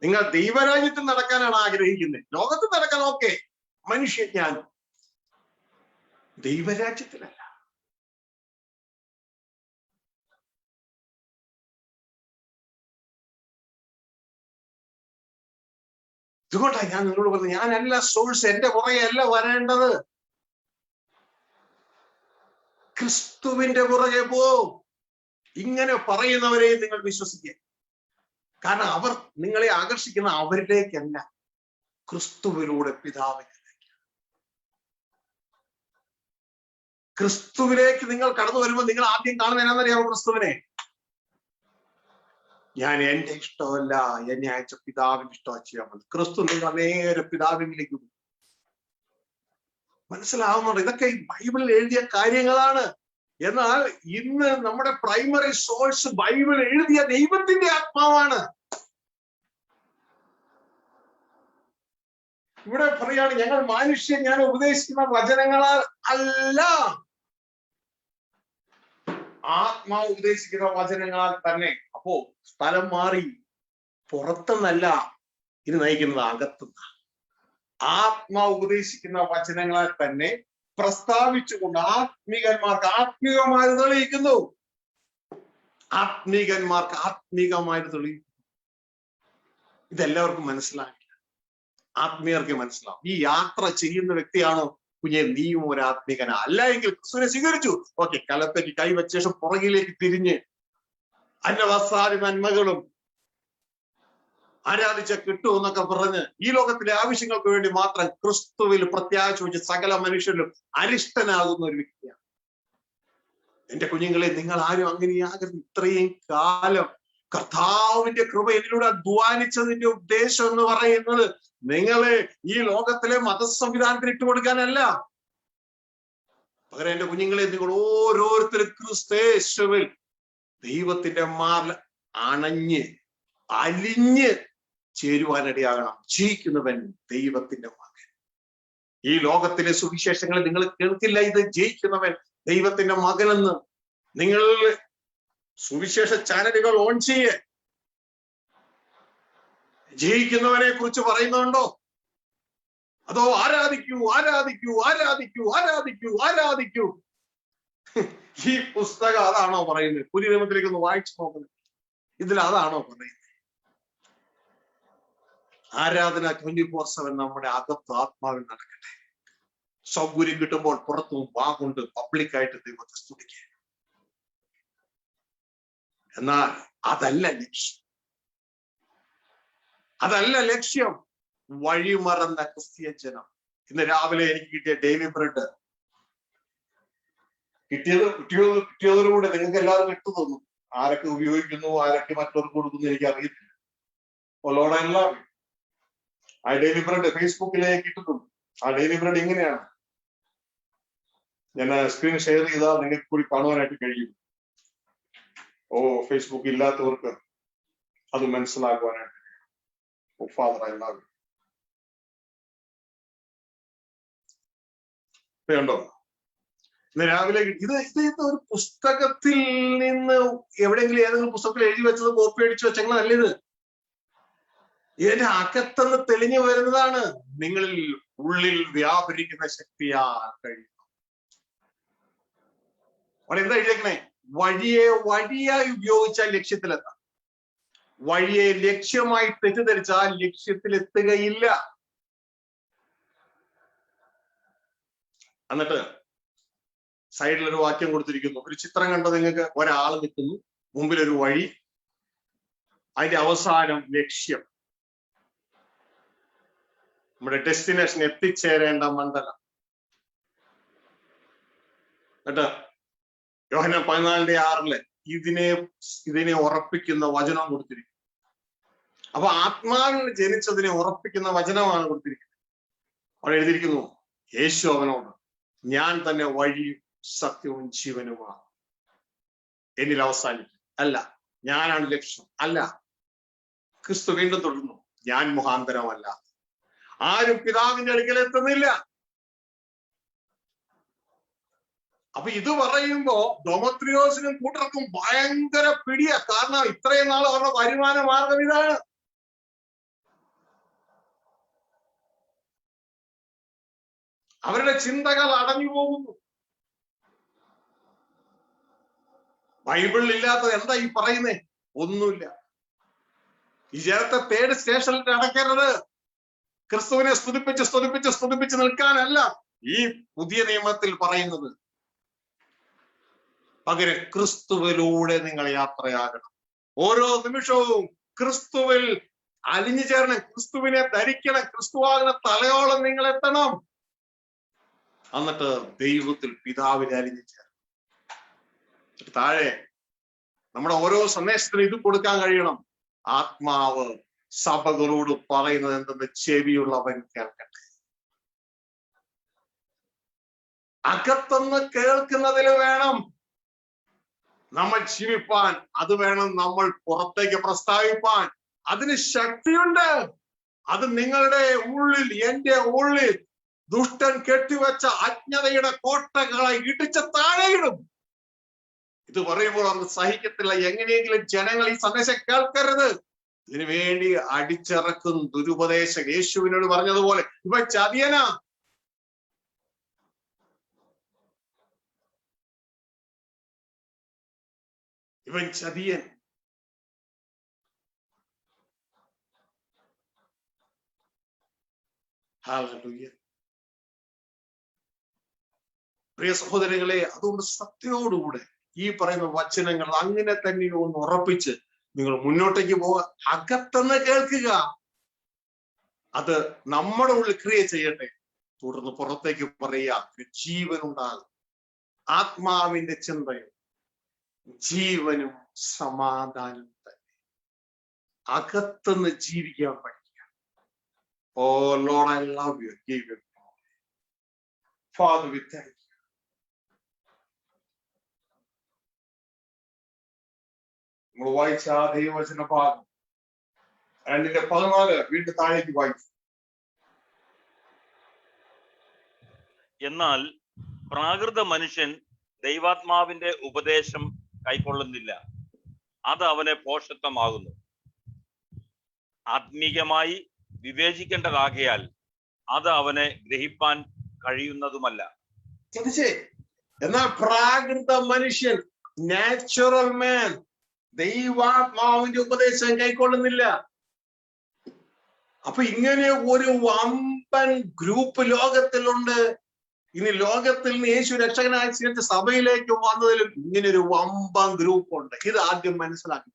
നിങ്ങൾ ദൈവരാജ്യത്തിൽ നടക്കാനാണ് ആഗ്രഹിക്കുന്നത്, ലോകത്ത് നടക്കാൻ ഓക്കെ, മനുഷ്യജ്ഞാനം. ദൈവരാജ്യത്തിലല്ല. അതുകൊണ്ടാണ് ഞാൻ നിങ്ങളോട് പറഞ്ഞത്, ഞാനല്ല സോഴ്സ്, എന്റെ പുറകെ അല്ല വരേണ്ടത്, ക്രിസ്തുവിന്റെ പുറകെ പോ. ഇങ്ങനെ പറയുന്നവരെ നിങ്ങൾ വിശ്വസിക്കുക. കാരണം അവർ നിങ്ങളെ ആകർഷിക്കുന്ന അവരിലേക്കല്ല, ക്രിസ്തുവിലൂടെ പിതാവിലേക്ക്. ക്രിസ്തുവിലേക്ക് നിങ്ങൾ കടന്നു വരുമ്പോൾ നിങ്ങൾ ആദ്യം കാണുന്ന എന്നാന്നറിയാമോ? ക്രിസ്തുവിനെ. ഞാൻ എന്റെ ഇഷ്ടമല്ല, എന്നെ അയച്ച പിതാവിന്റെ ഇഷ്ടമാണ് ചെയ്യാൻ മതി. ക്രിസ്തു നിങ്ങൾ നേരെ പിതാവിലേക്ക് പോകും. മനസ്സിലാവുന്നുണ്ട്? ഇതൊക്കെ ഈ ബൈബിളിൽ എഴുതിയ കാര്യങ്ങളാണ്. എന്നാൽ ഇന്ന് നമ്മുടെ പ്രൈമറി സോഴ്സ് ബൈബിൾ എഴുതിയ ദൈവത്തിന്റെ ആത്മാവാണ്. ഇവിടെ പറയാണ്, ഞങ്ങൾ മനുഷ്യൻ ഞാൻ ഉപദേശിക്കുന്ന വചനങ്ങളാൽ അല്ല, ആത്മാവ് ഉപദേശിക്കുന്ന വചനങ്ങളാൽ തന്നെ. അപ്പോ സ്ഥലം മാറി, പുറത്തുനിന്നല്ല ഇത് നയിക്കുന്നത്, അകത്തുനിന്ന്. ആത്മാവ് ഉപദേശിക്കുന്ന വചനങ്ങളാൽ തന്നെ പ്രസ്താവിച്ചുകൊണ്ട് ആത്മീകന്മാർക്ക് ആത്മീകമായി തെളിയിക്കുന്നു. ആത്മീകന്മാർക്ക് ആത്മീകമായി തെളിയിക്കുന്നു. ഇതെല്ലാവർക്കും മനസ്സിലാകില്ല, ആത്മീയർക്ക് മനസ്സിലാവും. ഈ യാത്ര ചെയ്യുന്ന വ്യക്തിയാണോ കുഞ്ഞെ നീയും ഒരു ആത്മീകന? അല്ല എങ്കിൽ ക്രിസ്തുവിനെ സ്വീകരിച്ചു, ഓക്കെ, കലപ്പയ്ക്ക് കൈവച്ച ശേഷം പുറകിലേക്ക് തിരിഞ്ഞ് അന്നവസാരി നന്മകളും ആരാധിച്ച കിട്ടൂ എന്നൊക്കെ പറഞ്ഞ് ഈ ലോകത്തിലെ ആവശ്യങ്ങൾക്ക് വേണ്ടി മാത്രം ക്രിസ്തുവിൽ പ്രത്യാശ വെച്ച് സകല മനുഷ്യരിലും അരിഷ്ടനാകുന്ന ഒരു വ്യക്തിയാണ്. എന്റെ കുഞ്ഞുങ്ങളെ, നിങ്ങൾ ആരും അങ്ങനെയാകരുത്. ഇത്രയും കാലം കർത്താവിന്റെ കൃപ എന്നിലൂടെ അധ്വാനിച്ചതിന്റെ ഉദ്ദേശം എന്ന് പറയുന്നത് നിങ്ങളെ ഈ ലോകത്തിലെ മതസംവിധാനത്തിന് ഇട്ടുകൊടുക്കാനല്ല. പകരം എന്റെ കുഞ്ഞുങ്ങളെ, നിങ്ങൾ ഓരോരുത്തരും ക്രിസ്തേശുവിൽ ദൈവത്തിന്റെ മാറിൽ അണഞ്ഞ് അലിഞ്ഞ് ചേരുവാനിടയാകണം. ജയിക്കുന്നവൻ ദൈവത്തിന്റെ മകൻ. ഈ ലോകത്തിലെ സുവിശേഷങ്ങൾ നിങ്ങൾ കേൾക്കില്ല, ഇത് ജയിക്കുന്നവൻ ദൈവത്തിന്റെ മകനെന്ന്. നിങ്ങൾ സുവിശേഷ ചാനലുകൾ ഓൺ ചെയ്യേ, ജയിക്കുന്നവനെ കുറിച്ച് പറയുന്നുണ്ടോ? അതോ ആരാധിക്കൂ ആരാധിക്കൂ ആരാധിക്കൂ ആരാധിക്കൂ ആരാധിക്കൂ? ഈ പുസ്തകം അതാണോ പറയുന്നത്? പുതിയ നിയമത്തിലേക്ക് ഒന്ന് വായിച്ചു നോക്കുന്നത്, ഇതിൽ അതാണോ പറയുന്നത്? ആരാധന 24/7 നമ്മുടെ അകത്ത് ആത്മാവിൽ നടക്കട്ടെ. സൗകര്യം കിട്ടുമ്പോൾ പുറത്തും വാഗുണ്ട് പബ്ലിക്കായിട്ട് ദൈവത്തെ സ്തുതിക്കുക. എന്നാൽ അതല്ല ലക്ഷ്യം, അതല്ല ലക്ഷ്യം. വഴിമറന്ന ക്രിസ്ത്യൻ ജനം. ഇന്ന് രാവിലെ എനിക്ക് കിട്ടിയ ഡെയിലി ബ്രെഡ് കിട്ടിയതിലൂടെ നിങ്ങൾക്ക് എല്ലാവരും ഇട്ടു തന്നു. ആരൊക്കെ ഉപയോഗിക്കുന്നു, ആരൊക്കെ മറ്റവർക്ക് കൊടുക്കുന്നു എനിക്ക് അറിയത്തില്ല. ഒലോടെ എല്ലാവരും ആ ഡെയിലി ബ്രെഡ് ഫേസ്ബുക്കിലേക്ക് ഇട്ടിട്ടുണ്ട്. ആ ഡെയിലി ബ്രെഡ് ഇങ്ങനെയാണ്. ഞാൻ സ്ക്രീൻ ഷെയർ ചെയ്താൽ നിങ്ങൾക്ക് കൂടി കാണുവാനായിട്ട് കഴിയും. ഫേസ്ബുക്ക് ഇല്ലാത്തവർക്ക് അത് മനസ്സിലാക്കുവാനായിട്ട്. Father I love you. ഉണ്ടോ? ഇന്ന് രാവിലെ ഇത് ഒരു പുസ്തകത്തിൽ നിന്ന് എവിടെയെങ്കിലും ഏതെങ്കിലും പുസ്തകത്തിൽ എഴുതി വെച്ചത് കോപ്പി അടിച്ചു വെച്ചെങ്കിലല്ല ഇത്. ഇതിന്റെ അകത്തുനിന്ന് തെളിഞ്ഞു വരുന്നതാണ്. നിങ്ങളിൽ ഉള്ളിൽ വ്യാപരിക്കുന്ന ശക്തിയാൽ കഴിയുന്നു. അവിടെ എന്താ എഴുതിയേക്കണേ? വഴിയായി ഉപയോഗിച്ചാൽ ലക്ഷ്യത്തിലെത്താം. വഴിയെ ലക്ഷ്യമായി തെറ്റിദ്ധരിച്ചാൽ ലക്ഷ്യത്തിലെത്തുകയില്ല. എന്നിട്ട് സൈഡിലൊരു വാക്യം കൊടുത്തിരിക്കുന്നു. ഒരു ചിത്രം കണ്ട നിങ്ങൾക്ക് ഒരാൾ നിൽക്കുന്നു, മുമ്പിലൊരു വഴി, അതിന്റെ അവസാനം ലക്ഷ്യം, നമ്മുടെ ഡെസ്റ്റിനേഷൻ, എത്തിച്ചേരേണ്ട മണ്ഡലം. കേട്ടോ, യോഹന്നാൻ 14:6 ഇതിനെ ഉറപ്പിക്കുന്ന വചനം കൊടുത്തിരിക്കുന്നു. അപ്പൊ ആത്മാവിൽ ജനിച്ചതിനെ ഉറപ്പിക്കുന്ന വചനമാണ് കൊടുത്തിരിക്കുന്നത്. അവിടെ എഴുതിയിരിക്കുന്നു, യേശു അവനോട്, ഞാൻ തന്നെ വഴിയും സത്യവും ജീവനുമാണ്, എന്നിൽ അവസാനിക്കും അല്ല, ഞാനാണ് ലക്ഷ്യം അല്ല. ക്രിസ്തു വീണ്ടും തുടർന്നു, ഞാൻ മുഖാന്തരമല്ല ആരും പിതാവിന്റെ അടുക്കൽ എത്തുന്നില്ല. അപ്പൊ ഇത് പറയുമ്പോ ദോമത്രിയോസിനും കൂട്ടർക്കും ഭയങ്കര പിടിയാ. കാരണം ഇത്രയും നാൾ അവരുടെ വരുമാന മാർഗം ഇതാണ്. അവരുടെ ചിന്തകൾ അടഞ്ഞു പോകുന്നു. ബൈബിളിൽ ഇല്ലാത്തത് എന്താ ഈ പറയുന്നേ? ഒന്നുമില്ല. ഈ ജനത്തെ തേർഡ് സ്റ്റേഷനിൽ അടക്കരുത്. ക്രിസ്തുവിനെ സ്തുതിപ്പിച്ച് നിൽക്കാനല്ല ഈ പുതിയ നിയമത്തിൽ പറയുന്നത്. പകരം ക്രിസ്തുവിലൂടെ നിങ്ങൾ യാത്രയാകണം. ഓരോ നിമിഷവും ക്രിസ്തുവിൽ അലിഞ്ഞു ചേരണം, ക്രിസ്തുവിനെ ധരിക്കണം, ക്രിസ്തുവാകുന്ന തലയോളം നിങ്ങൾ എത്തണം. എന്നിട്ട് ദൈവത്തിൽ പിതാവിനെ അലിഞ്ഞു ചേരണം. താഴെ നമ്മുടെ ഓരോ സന്ദേശത്തിനും ഇത് കൊടുക്കാൻ കഴിയണം. ആത്മാവ് സഭകളോട് പറയുന്നത് എന്തെന്ന് ചെവിയുള്ളവൻ കേൾക്കട്ടെ. അകത്തുനിന്ന് കേൾക്കുന്നതിൽ വേണം നമ്മൾ ജീവിപ്പാൻ. അത് വേണം നമ്മൾ പുറത്തേക്ക് പ്രസ്താവിപ്പാൻ. അതിന് ശക്തിയുണ്ട്. അത് നിങ്ങളുടെ ഉള്ളിൽ, എന്റെ ഉള്ളിൽ ദുഷ്ടൻ കെട്ടിവെച്ച അജ്ഞതയുടെ കോട്ടകളെ ഇടിച്ച് താഴെയിടും. ഇത് പറയുമ്പോൾ അത് സഹിക്കത്തില്ല. എങ്ങനെയെങ്കിലും ജനങ്ങൾ ഈ സന്ദേശം കേൾക്കരുത്. ഇതിനു വേണ്ടി അടിച്ചിറക്കും ദുരുപദേശം. യേശുവിനോട് പറഞ്ഞതുപോലെ, ഇവൻ ചതിയനാ, ഇവൻ ചതിയൻ. ഹല്ലേലൂയ. പ്രിയ സഹോദരങ്ങളെ, അതുകൊണ്ട് സത്യത്തോടുകൂടെ ഈ പറയുന്ന വചനങ്ങൾ അങ്ങനെ തന്നെ ഒന്ന് ഉറപ്പിച്ച് നിങ്ങൾ മുന്നോട്ടേക്ക് പോവുക. അകത്തുനിന്ന് കേൾക്കുക. അത് നമ്മുടെ ഉള്ളിൽ ക്രിയ ചെയ്യട്ടെ. തുടർന്ന് പുറത്തേക്ക് പറയുക, ജീവനുണ്ടാകും. ആത്മാവിന്റെ ചിന്തയും ജീവനും സമാധാനം തന്നെ. അകത്തുനിന്ന് ജീവിക്കാൻ പഠിക്കുക. Oh lord, I love you, give you father, we thank you. നമ്മൾ വായിച്ച ആ ദൈവവചന ഭാഗം 2:14 വീണ്ടും താഴേക്ക് വായിച്ചു. എന്നാൽ പ്രാകൃത മനുഷ്യൻ ദൈവാത്മാവിന്റെ ഉപദേശം കൈക്കൊള്ളുന്നില്ല, അത് അവനെ പോഷത്വമാകുന്നു. ആത്മീകമായി വിവേചിക്കേണ്ടതാകയാൽ അത് അവനെ ഗ്രഹിപ്പാൻ കഴിയുന്നതുമല്ല. എന്നാൽ പ്രാകൃത മനുഷ്യൻ, നാച്ചുറൽ മാൻ, ദൈവാത്മാവിന്റെ ഉപദേശം കൈക്കൊള്ളുന്നില്ല. അപ്പൊ ഇങ്ങനെ ഒരു വമ്പൻ ഗ്രൂപ്പ് ലോകത്തിലുണ്ട്. ഇനി ലോകത്തിൽ നിന്ന് യേശു രക്ഷകനായി സ്വീകരിച്ച സഭയിലേക്ക് വന്നതിലും ഇങ്ങനെ ഒരു വമ്പൻ ഗ്രൂപ്പ് ഉണ്ട്. ഇത് ആദ്യം മനസ്സിലാക്കി.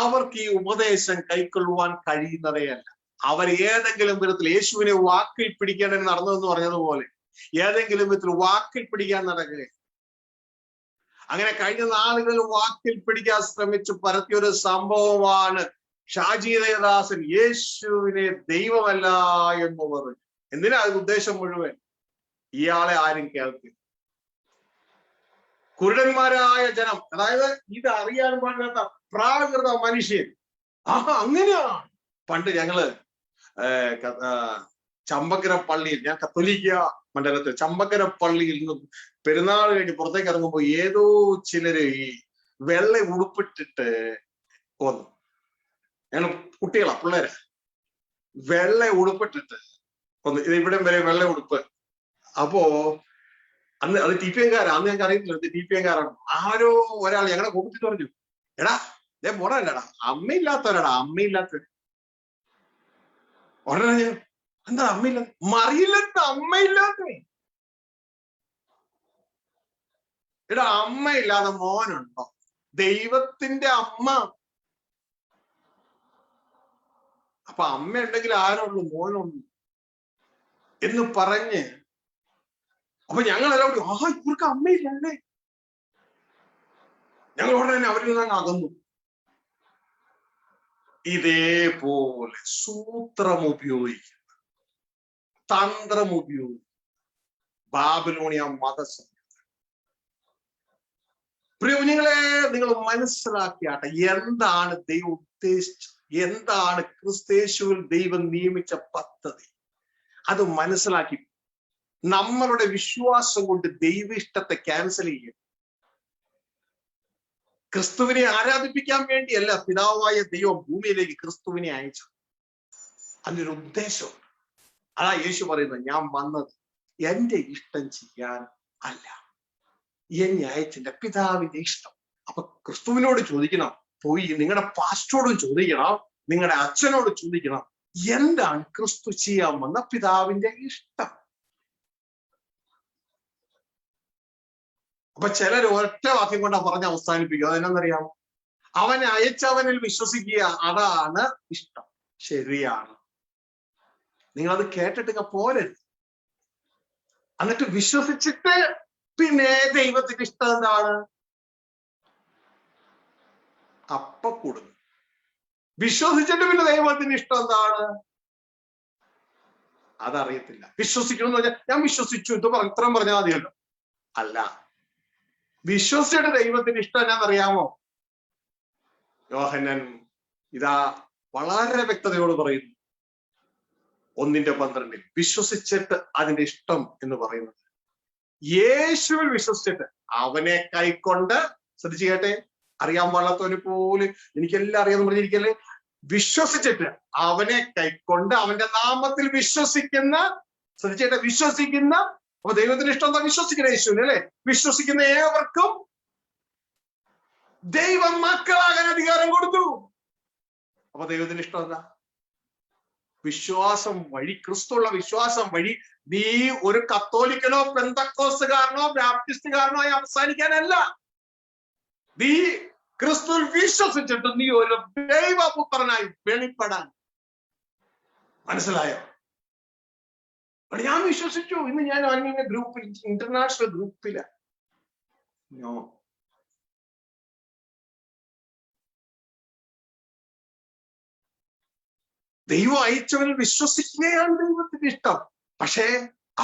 അവർക്ക് ഈ ഉപദേശം കൈക്കൊള്ളുവാൻ കഴിയുന്നതേയല്ല. അവർ ഏതെങ്കിലും വിധത്തിൽ യേശുവിനെ വാക്കിൽ പിടിക്കേണ്ടത് നടന്നതെന്ന് പറഞ്ഞതുപോലെ ഏതെങ്കിലും വിധത്തിൽ വാക്കിൽ പിടിക്കാൻ നടക്കുക. അങ്ങനെ കഴിഞ്ഞ നാളുകളിൽ വാക്കിൽ പിടിക്കാൻ ശ്രമിച്ചു പരത്തിയൊരു സംഭവമാണ് ഷാജി ദേവദാസൻ യേശുവിനെ ദൈവമല്ല എന്ന് പറഞ്ഞു. എന്തിനാ അത് ഉദ്ദേശം മുഴുവൻ? ഇയാളെ ആരും കേൾക്കില്ല. കുരുടന്മാരായ ജനം, അതായത് ഇത് അറിയാൻ പാടില്ലാത്ത പ്രാകൃത മനുഷ്യൻ. അങ്ങനെയാണ്. പണ്ട് ഞങ്ങള് ചമ്പക്കര പള്ളിയിൽ, ഞാൻ കത്തോലിക്ക മണ്ഡലത്തിൽ ചമ്പക്കര പള്ളിയിൽ നിന്ന് പെരുന്നാൾ കഴിഞ്ഞ് പുറത്തേക്ക് ഇറങ്ങുമ്പോ ഏതോ ചിലര് ഈ വെള്ള ഉടുപ്പിട്ടിട്ട് വന്നു. ഞങ്ങൾ കുട്ടികളാ, പിള്ളേരാ, വെള്ള ഉടുപ്പിട്ടിട്ട് വന്നു. ഇത് ഇവിടം വരെ വെള്ള ഉടുപ്പ്. അപ്പോ അന്ന് അത് TPM-കാരാ. അന്ന് ഞങ്ങൾക്ക് അറിയത്തില്ല ഇത് TPM-കാരാണ്. ആരോ ഒരാൾ ഞങ്ങളെ കൂട്ടിട്ട് പറഞ്ഞു, എടാ ഇതേ മോടല്ലടാ, അമ്മയില്ലാത്തവരാടാ, അമ്മയില്ലാത്തവര്. ഉടനെ എന്താ അമ്മയില്ലാത്ത? മറിയില്ലാത്ത അമ്മയില്ലാത്ത. ഇവിടെ അമ്മയില്ലാതെ മോനുണ്ടോ? ദൈവത്തിന്റെ അമ്മ. അപ്പൊ അമ്മ ഉണ്ടെങ്കിൽ ആരുള്ളൂ? മോനുള്ളൂ എന്ന് പറഞ്ഞ് അപ്പൊ ഞങ്ങൾ എല്ലാവരും ഇവർക്ക് അമ്മയില്ലല്ലേ? ഞങ്ങൾ ഉടനെ തന്നെ അവരിൽ നിന്ന് അകന്നു. ഇതേപോലെ സൂത്രം ഉപയോഗിക്കുന്നു, തന്ത്രം ഉപയോഗിക്കുന്നു ബാബിലോണിയ മതസംഹിത. പ്രിയ കുഞ്ഞുങ്ങളെ, നിങ്ങൾ മനസ്സിലാക്കിയാട്ടെ എന്താണ് ദൈവം ഉദ്ദേശിച്ചത്, എന്താണ് ക്രിസ്തേശുവിൽ ദൈവം നിയമിച്ച പദ്ധതി. അത് മനസ്സിലാക്കി നമ്മളുടെ വിശ്വാസം കൊണ്ട് ദൈവ ഇഷ്ടത്തെ ക്യാൻസൽ ചെയ്യും. ക്രിസ്തുവിനെ ആരാധിപ്പിക്കാൻ വേണ്ടിയല്ല പിതാവായ ദൈവം ഭൂമിയിലേക്ക് ക്രിസ്തുവിനെ അയച്ചത്. അതിനൊരു ഉദ്ദേശമുണ്ട്. അതാ യേശു പറയുന്നത്, ഞാൻ വന്നത് എന്റെ ഇഷ്ടം ചെയ്യാൻ അല്ല, എന്നെ അയച്ചെന്റെ പിതാവിന്റെ ഇഷ്ടം. അപ്പൊ ക്രിസ്തുവിനോട് ചോദിക്കണം, പോയി നിങ്ങളുടെ പാസ്റ്ററോടും ചോദിക്കണം, നിങ്ങളുടെ അച്ഛനോട് ചോദിക്കണം, എന്താണ് ക്രിസ്തു ചെയ്യാൻ വന്ന പിതാവിന്റെ ഇഷ്ടം. അപ്പൊ ചിലർ ഒറ്റ വാക്യം കൊണ്ടാ പറഞ്ഞ് അവസാനിപ്പിക്കുക. അതെന്നറിയാമോ? അവനെ അയച്ചവനിൽ വിശ്വസിക്കുക, അതാണ് ഇഷ്ടം. ശരിയാണ്, നിങ്ങളത് കേട്ടിട്ട് പോരരുത്. എന്നിട്ട് വിശ്വസിച്ചിട്ട് പിന്നെ ദൈവത്തിന്റെ ഇഷ്ടം എന്താണ് അപ്പ കൂടുന്നു. വിശ്വസിച്ചിട്ട് പിന്നെ ദൈവത്തിന്റെ ഇഷ്ടം എന്താണ് അതറിയത്തില്ല. വിശ്വസിക്കണം എന്ന് പറഞ്ഞാൽ ഞാൻ വിശ്വസിച്ചു ഇത്രയും പറഞ്ഞാൽ മതിയല്ലോ. അല്ല, വിശ്വസിച്ചിട്ട് ദൈവത്തിന്റെ ഇഷ്ടം എന്നാന്നറിയാമോ? യോഹന്നാൻ ഇതാ വളരെ വ്യക്തതയോട് പറയുന്നു, 1:12 വിശ്വസിച്ചിട്ട് അതിന്റെ ഇഷ്ടം എന്ന് പറയുന്നത് യേശുവിൽ വിശ്വസിച്ചിട്ട് അവനെ കൈക്കൊണ്ട്, ശ്രദ്ധിച്ചു കേട്ടെ, അറിയാൻ പാടാത്തവന് പോലും എനിക്കെല്ലാം അറിയാന്ന് പറഞ്ഞിരിക്കല്ലേ, വിശ്വസിച്ചിട്ട് അവനെ കൈക്കൊണ്ട് അവന്റെ നാമത്തിൽ വിശ്വസിക്കുന്ന, ശ്രദ്ധിച്ചേട്ടെ, വിശ്വസിക്കുന്ന. അപ്പൊ ദൈവത്തിന്റെ ഇഷ്ടം എന്താ? വിശ്വസിക്കുന്ന യേശുവിനെ അല്ലെ? വിശ്വസിക്കുന്ന ഏവർക്കും ദൈവം മക്കളാകാൻ അധികാരം കൊടുത്തു. അപ്പൊ ദൈവത്തിന്റെ ഇഷ്ടം എന്താ? വിശ്വാസം വഴി, ക്രിസ്തുള്ള വിശ്വാസം വഴി നീ ഒരു കത്തോലിക്കനോ പെന്തക്കോസ്തുകാരനോ ബാപ്റ്റിസ്റ്റുകാരനോ ആയി അവസാനിക്കാനല്ല. നീ ക്രിസ്തുവിൽ വിശ്വസിച്ചിട്ട് നീ ഒരു ദൈവപുത്രനായി വെളിപ്പെടാൻ. മനസ്സിലായോ? ഞാൻ വിശ്വസിച്ചു. ഇന്ന് ഞാൻ അന്യ ഗ്രൂപ്പിൽ, ഇന്റർനാഷണൽ ഗ്രൂപ്പില. ദൈവം അയച്ചവനിൽ വിശ്വസിക്കുകയാണ് ദൈവത്തിന്റെ ഇഷ്ടം. പക്ഷേ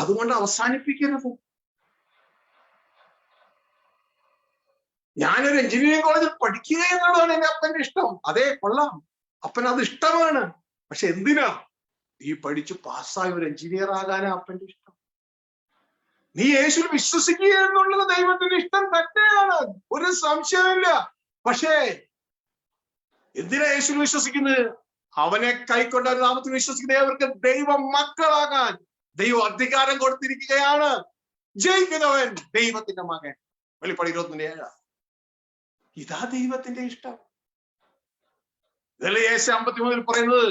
അതുകൊണ്ട് അവസാനിപ്പിക്കരുത്. ഞാനൊരു എഞ്ചിനീയറിംഗ് കോളേജിൽ പഠിക്കുക എന്നുള്ളതാണ് എന്റെ അപ്പന്റെ ഇഷ്ടം. അതേ, കൊള്ളാം, അപ്പൻ അത് ഇഷ്ടമാണ്. പക്ഷെ എന്തിനാ? നീ പഠിച്ചു പാസ്സായി ഒരു എഞ്ചിനീയർ ആകാനാ അപ്പന്റെ ഇഷ്ടം. നീ യേശുവിൽ വിശ്വസിക്കുക എന്നുള്ളത് ദൈവത്തിന്റെ ഇഷ്ടം തന്നെയാണ്, ഒരു സംശയമില്ല. പക്ഷേ എന്തിനാ യേശുവിൽ വിശ്വസിക്കുന്നത്? അവനെ കൈക്കൊണ്ട നാമത്തിൽ വിശ്വസിക്കുന്നവർക്ക് ദൈവം മക്കളാകാൻ ദൈവം അധികാരം കൊടുത്തിരിക്കുകയാണ്. ജയിക്കുന്നവൻ ദൈവത്തിന്റെ മകൻ. വെളിപ്പാട് 21:7. ഇതാ ദൈവത്തിന്റെ ഇഷ്ടം. ഇതല്ലേ യേശയ്യാ 53 പറയുന്നത്,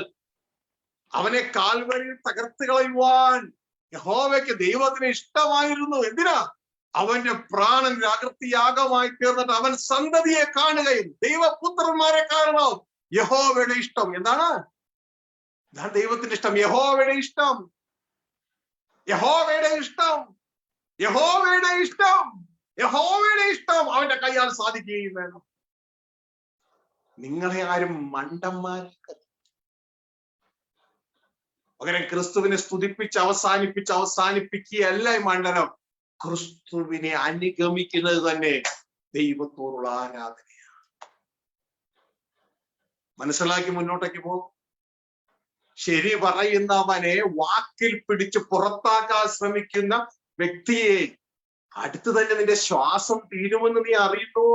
അവനെ കാൽവരിയിൽ തകർത്ത് കളയുവാൻ യഹോവയ്ക്ക് ദൈവത്തിന് ഇഷ്ടമായിരുന്നു. എന്തിനാ? അവന്റെ പ്രാണൻ അകൃത്യയാഗമായി തീർന്നിട്ട് അവൻ സന്തതിയെ കാണുകയും ദൈവപുത്രന്മാരെ കാണണം. യഹോവയുടെ ഇഷ്ടം എന്താണ്? ഇതാണ് ദൈവത്തിന്റെ ഇഷ്ടം. യഹോവയുടെ ഇഷ്ടം, യഹോവയുടെ ഇഷ്ടം, യഹോവയുടെ ഇഷ്ടം, യഹോവയുടെ ഇഷ്ടം അവന്റെ കൈയാൽ സാധിക്കുകയും വേണം. നിങ്ങളെ ആരും മണ്ടന്മാരാക്കരുത്. പകരം ക്രിസ്തുവിനെ സ്തുതിപ്പിച്ച് അവസാനിപ്പിക്കുകയല്ല ഈ മണ്ഡലം. ക്രിസ്തുവിനെ അനുഗമിക്കുന്നത് തന്നെ ദൈവത്തോടുള്ള ആരാധനയാണ്. മനസ്സിലാക്കി മുന്നോട്ടേക്ക് പോകും. ശരി പറയുന്നവനെ വാക്കിൽ പിടിച്ച് പുറത്താക്കാൻ ശ്രമിക്കുന്ന വ്യക്തിയെ അടുത്ത് തന്നെ നിന്റെ ശ്വാസം തീരുമെന്ന് നീ അറിയുന്നു.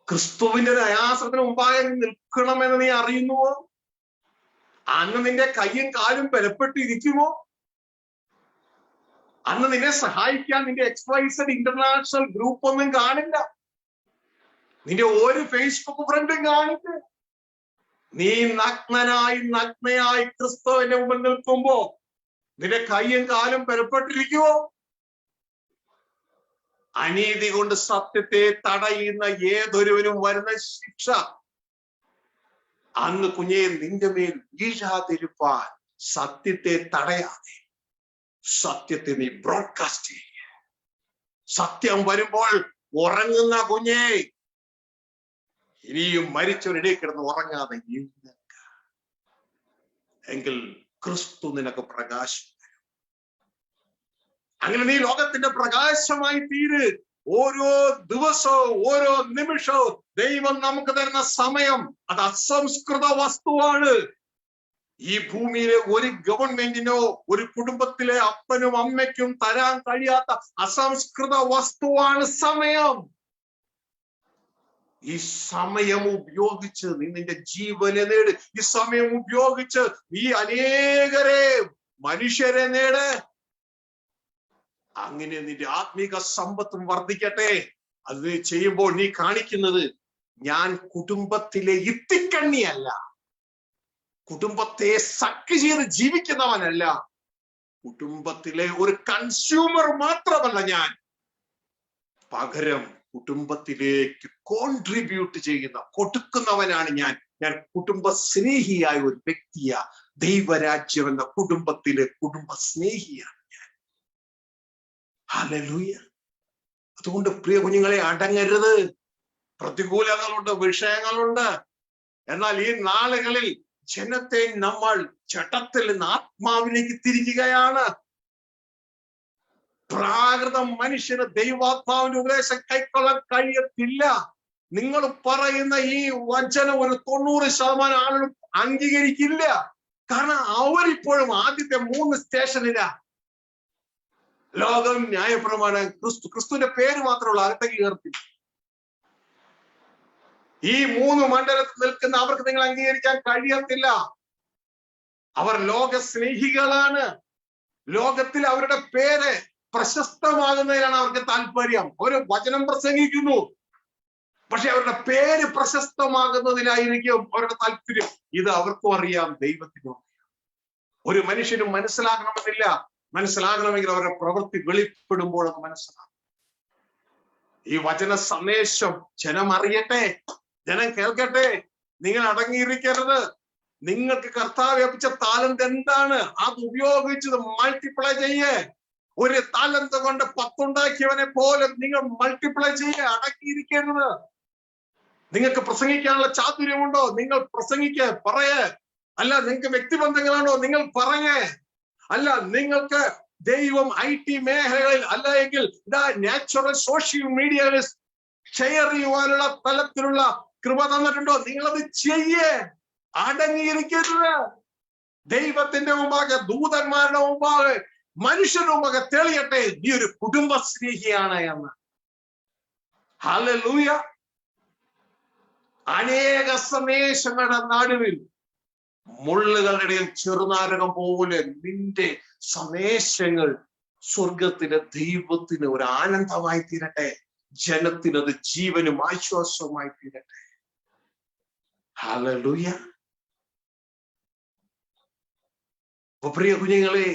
ക്രിസ്തുവിന്റെ ന്യായാസനത്തിന് മുമ്പായി നിൽക്കണമെന്ന് നീ അറിയുന്നുവോ? അന്ന് നിന്റെ കയ്യും കാലും ബലപ്പെട്ടിരിക്കുമോ? അന്ന് നിന്നെ സഹായിക്കാൻ നിന്റെ XYZ ഇന്റർനാഷണൽ ഗ്രൂപ്പ് ഒന്നും കാണില്ല. നിന്റെ ഒരു ഫേസ്ബുക്ക് ഫ്രണ്ടും കാണില്ല. നീ നഗ്നയായി ക്രിസ്തുവിന്റെ മുമ്പിൽ നിൽക്കുമ്പോ നിന്റെ കയ്യും കാലും ബലപ്പെട്ടിരിക്കുമോ? അനീതി കൊണ്ട് സത്യത്തെ തടയുന്ന ഏതൊരുവനും വരുന്ന ശിക്ഷ അന്ന് കുഞ്ഞെ നിന്റെ മേൽ വീഴാതിരുപ്പാൻ സത്യത്തെ തടയാതെ സത്യത്തെ നീ ബ്രോഡ്കാസ്റ്റ് ചെയ്യുക. സത്യം വരുമ്പോൾ ഉറങ്ങുന്ന കുഞ്ഞെ ഇനിയും മരിച്ചവരിടയിൽ കിടന്ന് ഉറങ്ങാതെ എഴുന്നേൽക്കുക. എങ്കിൽ ക്രിസ്തു നിനക്ക് പ്രകാശം തരും. അങ്ങനെ നീ ലോകത്തിന്റെ പ്രകാശമായി തീര്. ഓരോ ദിവസവും ഓരോ നിമിഷവും ദൈവം നമുക്ക് തരുന്ന സമയം അത് അസംസ്കൃത വസ്തുവാണ്. ഈ ഭൂമിയിലെ ഒരു ഗവൺമെന്റിനോ ഒരു കുടുംബത്തിലെ അപ്പനും അമ്മയ്ക്കും തരാൻ കഴിയാത്ത അസംസ്കൃത വസ്തുവാണ് സമയം. ഈ സമയം ഉപയോഗിച്ച് നീ നിന്റെ ജീവനെ നേട്. ഈ സമയം ഉപയോഗിച്ച് നീ അനേകരെ മനുഷ്യരെ നേട്. അങ്ങനെ നിന്റെ ആത്മീക സമ്പത്തും വർദ്ധിക്കട്ടെ. അത് നീ ചെയ്യുമ്പോൾ നീ കാണിക്കുന്നത് ഞാൻ കുടുംബത്തിലെ ഇത്തിക്കണ്ണിയല്ല, കുടുംബത്തെ സക്ക് ചെയ്ത് ജീവിക്കുന്നവനല്ല, കുടുംബത്തിലെ ഒരു കൺസ്യൂമർ മാത്രമല്ല ഞാൻ, പകരം കുടുംബത്തിലേക്ക് കോൺട്രിബ്യൂട്ട് ചെയ്യുന്ന കൊടുക്കുന്നവനാണ് ഞാൻ. ഞാൻ കുടുംബ സ്നേഹിയായ ഒരു വ്യക്തിയാ. ദൈവരാജ്യം എന്ന കുടുംബത്തിലെ കുടുംബ സ്നേഹിയാണ് ഞാൻ. ഹല്ലേലൂയ. അതുകൊണ്ട് പ്രിയ കുഞ്ഞുങ്ങളെ, അടങ്ങരുത്. പ്രതികൂലങ്ങളുണ്ട്, വിഷയങ്ങളുണ്ട്. എന്നാൽ ഈ നാളുകളിൽ ജനത്തെ നമ്മൾ ചട്ടത്തിൽ നിന്ന് ആത്മാവിലേക്ക് തിരിക്കുകയാണ്. പ്രാകൃത മനുഷ്യന് ദൈവാത്മാവിന്റെ ഉപദേശം കൈക്കൊള്ളാൻ കഴിയത്തില്ല. നിങ്ങൾ പറയുന്ന ഈ വചനം ഒരു 90% ആളുകളും അംഗീകരിക്കില്ല. കാരണം അവരിപ്പോഴും ആദ്യത്തെ 3 സ്റ്റേഷനിലാ. ലോകം, ന്യായപ്രമാണം, ക്രിസ്തുവിന്റെ പേര് മാത്രമുള്ള അകത്തേക്ക് കയർത്തി. ഈ 3 മണ്ഡലത്തിൽ നിൽക്കുന്ന അവർക്ക് നിങ്ങൾ അംഗീകരിക്കാൻ കഴിയത്തില്ല. അവർ ലോക സ്നേഹികളാണ്. ലോകത്തിൽ അവരുടെ പേര് പ്രശസ്തമാകുന്നതിലാണ് അവർക്ക് താല്പര്യം. അവര് വചനം പ്രസംഗിക്കുന്നു, പക്ഷെ അവരുടെ പേര് പ്രശസ്തമാകുന്നതിലായിരിക്കും അവരുടെ താല്പര്യം. ഇത് അവർക്കും അറിയാം, ദൈവത്തിനും അറിയാം. ഒരു മനുഷ്യനും മനസ്സിലാകണമെന്നില്ല. മനസ്സിലാകണമെങ്കിൽ അവരുടെ പ്രവൃത്തി വെളിപ്പെടുമ്പോൾ അത് മനസ്സിലാകും. ഈ വചന സന്ദേശം ജനം അറിയട്ടെ, ജനം കേൾക്കട്ടെ. നിങ്ങൾ അടങ്ങിയിരിക്കരുത്. നിങ്ങൾക്ക് കർത്താവ് ഏൽപ്പിച്ച താലന്ത് എന്താണ് അത് ഉപയോഗിച്ചത് മൾട്ടിപ്ലൈ ചെയ്യേ. ഒരു താലന്ത് കൊണ്ട് 10 ഉണ്ടാക്കിയവനെ പോലെ നിങ്ങൾ മൾട്ടിപ്ലൈ ചെയ്യേ. അടങ്ങിയിരിക്കരുത്. നിങ്ങൾക്ക് പ്രസംഗിക്കാനുള്ള ചാതുര്യമുണ്ടോ? നിങ്ങൾ പ്രസംഗിക്ക്, പറയേ. അല്ല, നിങ്ങൾക്ക് വ്യക്തിബന്ധങ്ങളാണോ? നിങ്ങൾ പറയേ. അല്ല, നിങ്ങൾക്ക് ദൈവം IT മേഖലകളിൽ അല്ല എങ്കിൽ നാച്ചുറൽ സോഷ്യൽ മീഡിയകളിൽ ഷെയർ ചെയ്യുവാനുള്ള തലത്തിലുള്ള കൃപ തന്നിട്ടുണ്ടോ? നിങ്ങളത് ചെയ്യേ. അടങ്ങിയിരിക്കരുത്. ദൈവത്തിന്റെ മുമ്പാകെ, ദൂതന്മാരുടെ മുമ്പാകെ, മനുഷ്യരുടെ മുമ്പാകെ തെളിയട്ടെ നീ ഒരു കുടുംബ സ്നേഹിയാണ് എന്ന്. ഹല്ലേലൂയ. അനേക സന്ദേശങ്ങളുടെ നടുവിൽ മുള്ളുകളുടെ ഇടയിൽ ചെറുനാരകം പോലെ നിന്റെ സന്ദേശങ്ങൾ സ്വർഗത്തിലെ ദൈവത്തിന് ഒരു ആനന്ദമായി തീരട്ടെ. ജനത്തിനത് ജീവനും ആശ്വാസവുമായി തീരട്ടെ. ഹല്ലേലൂയ. പ്രിയ കുഞ്ഞുങ്ങളെ,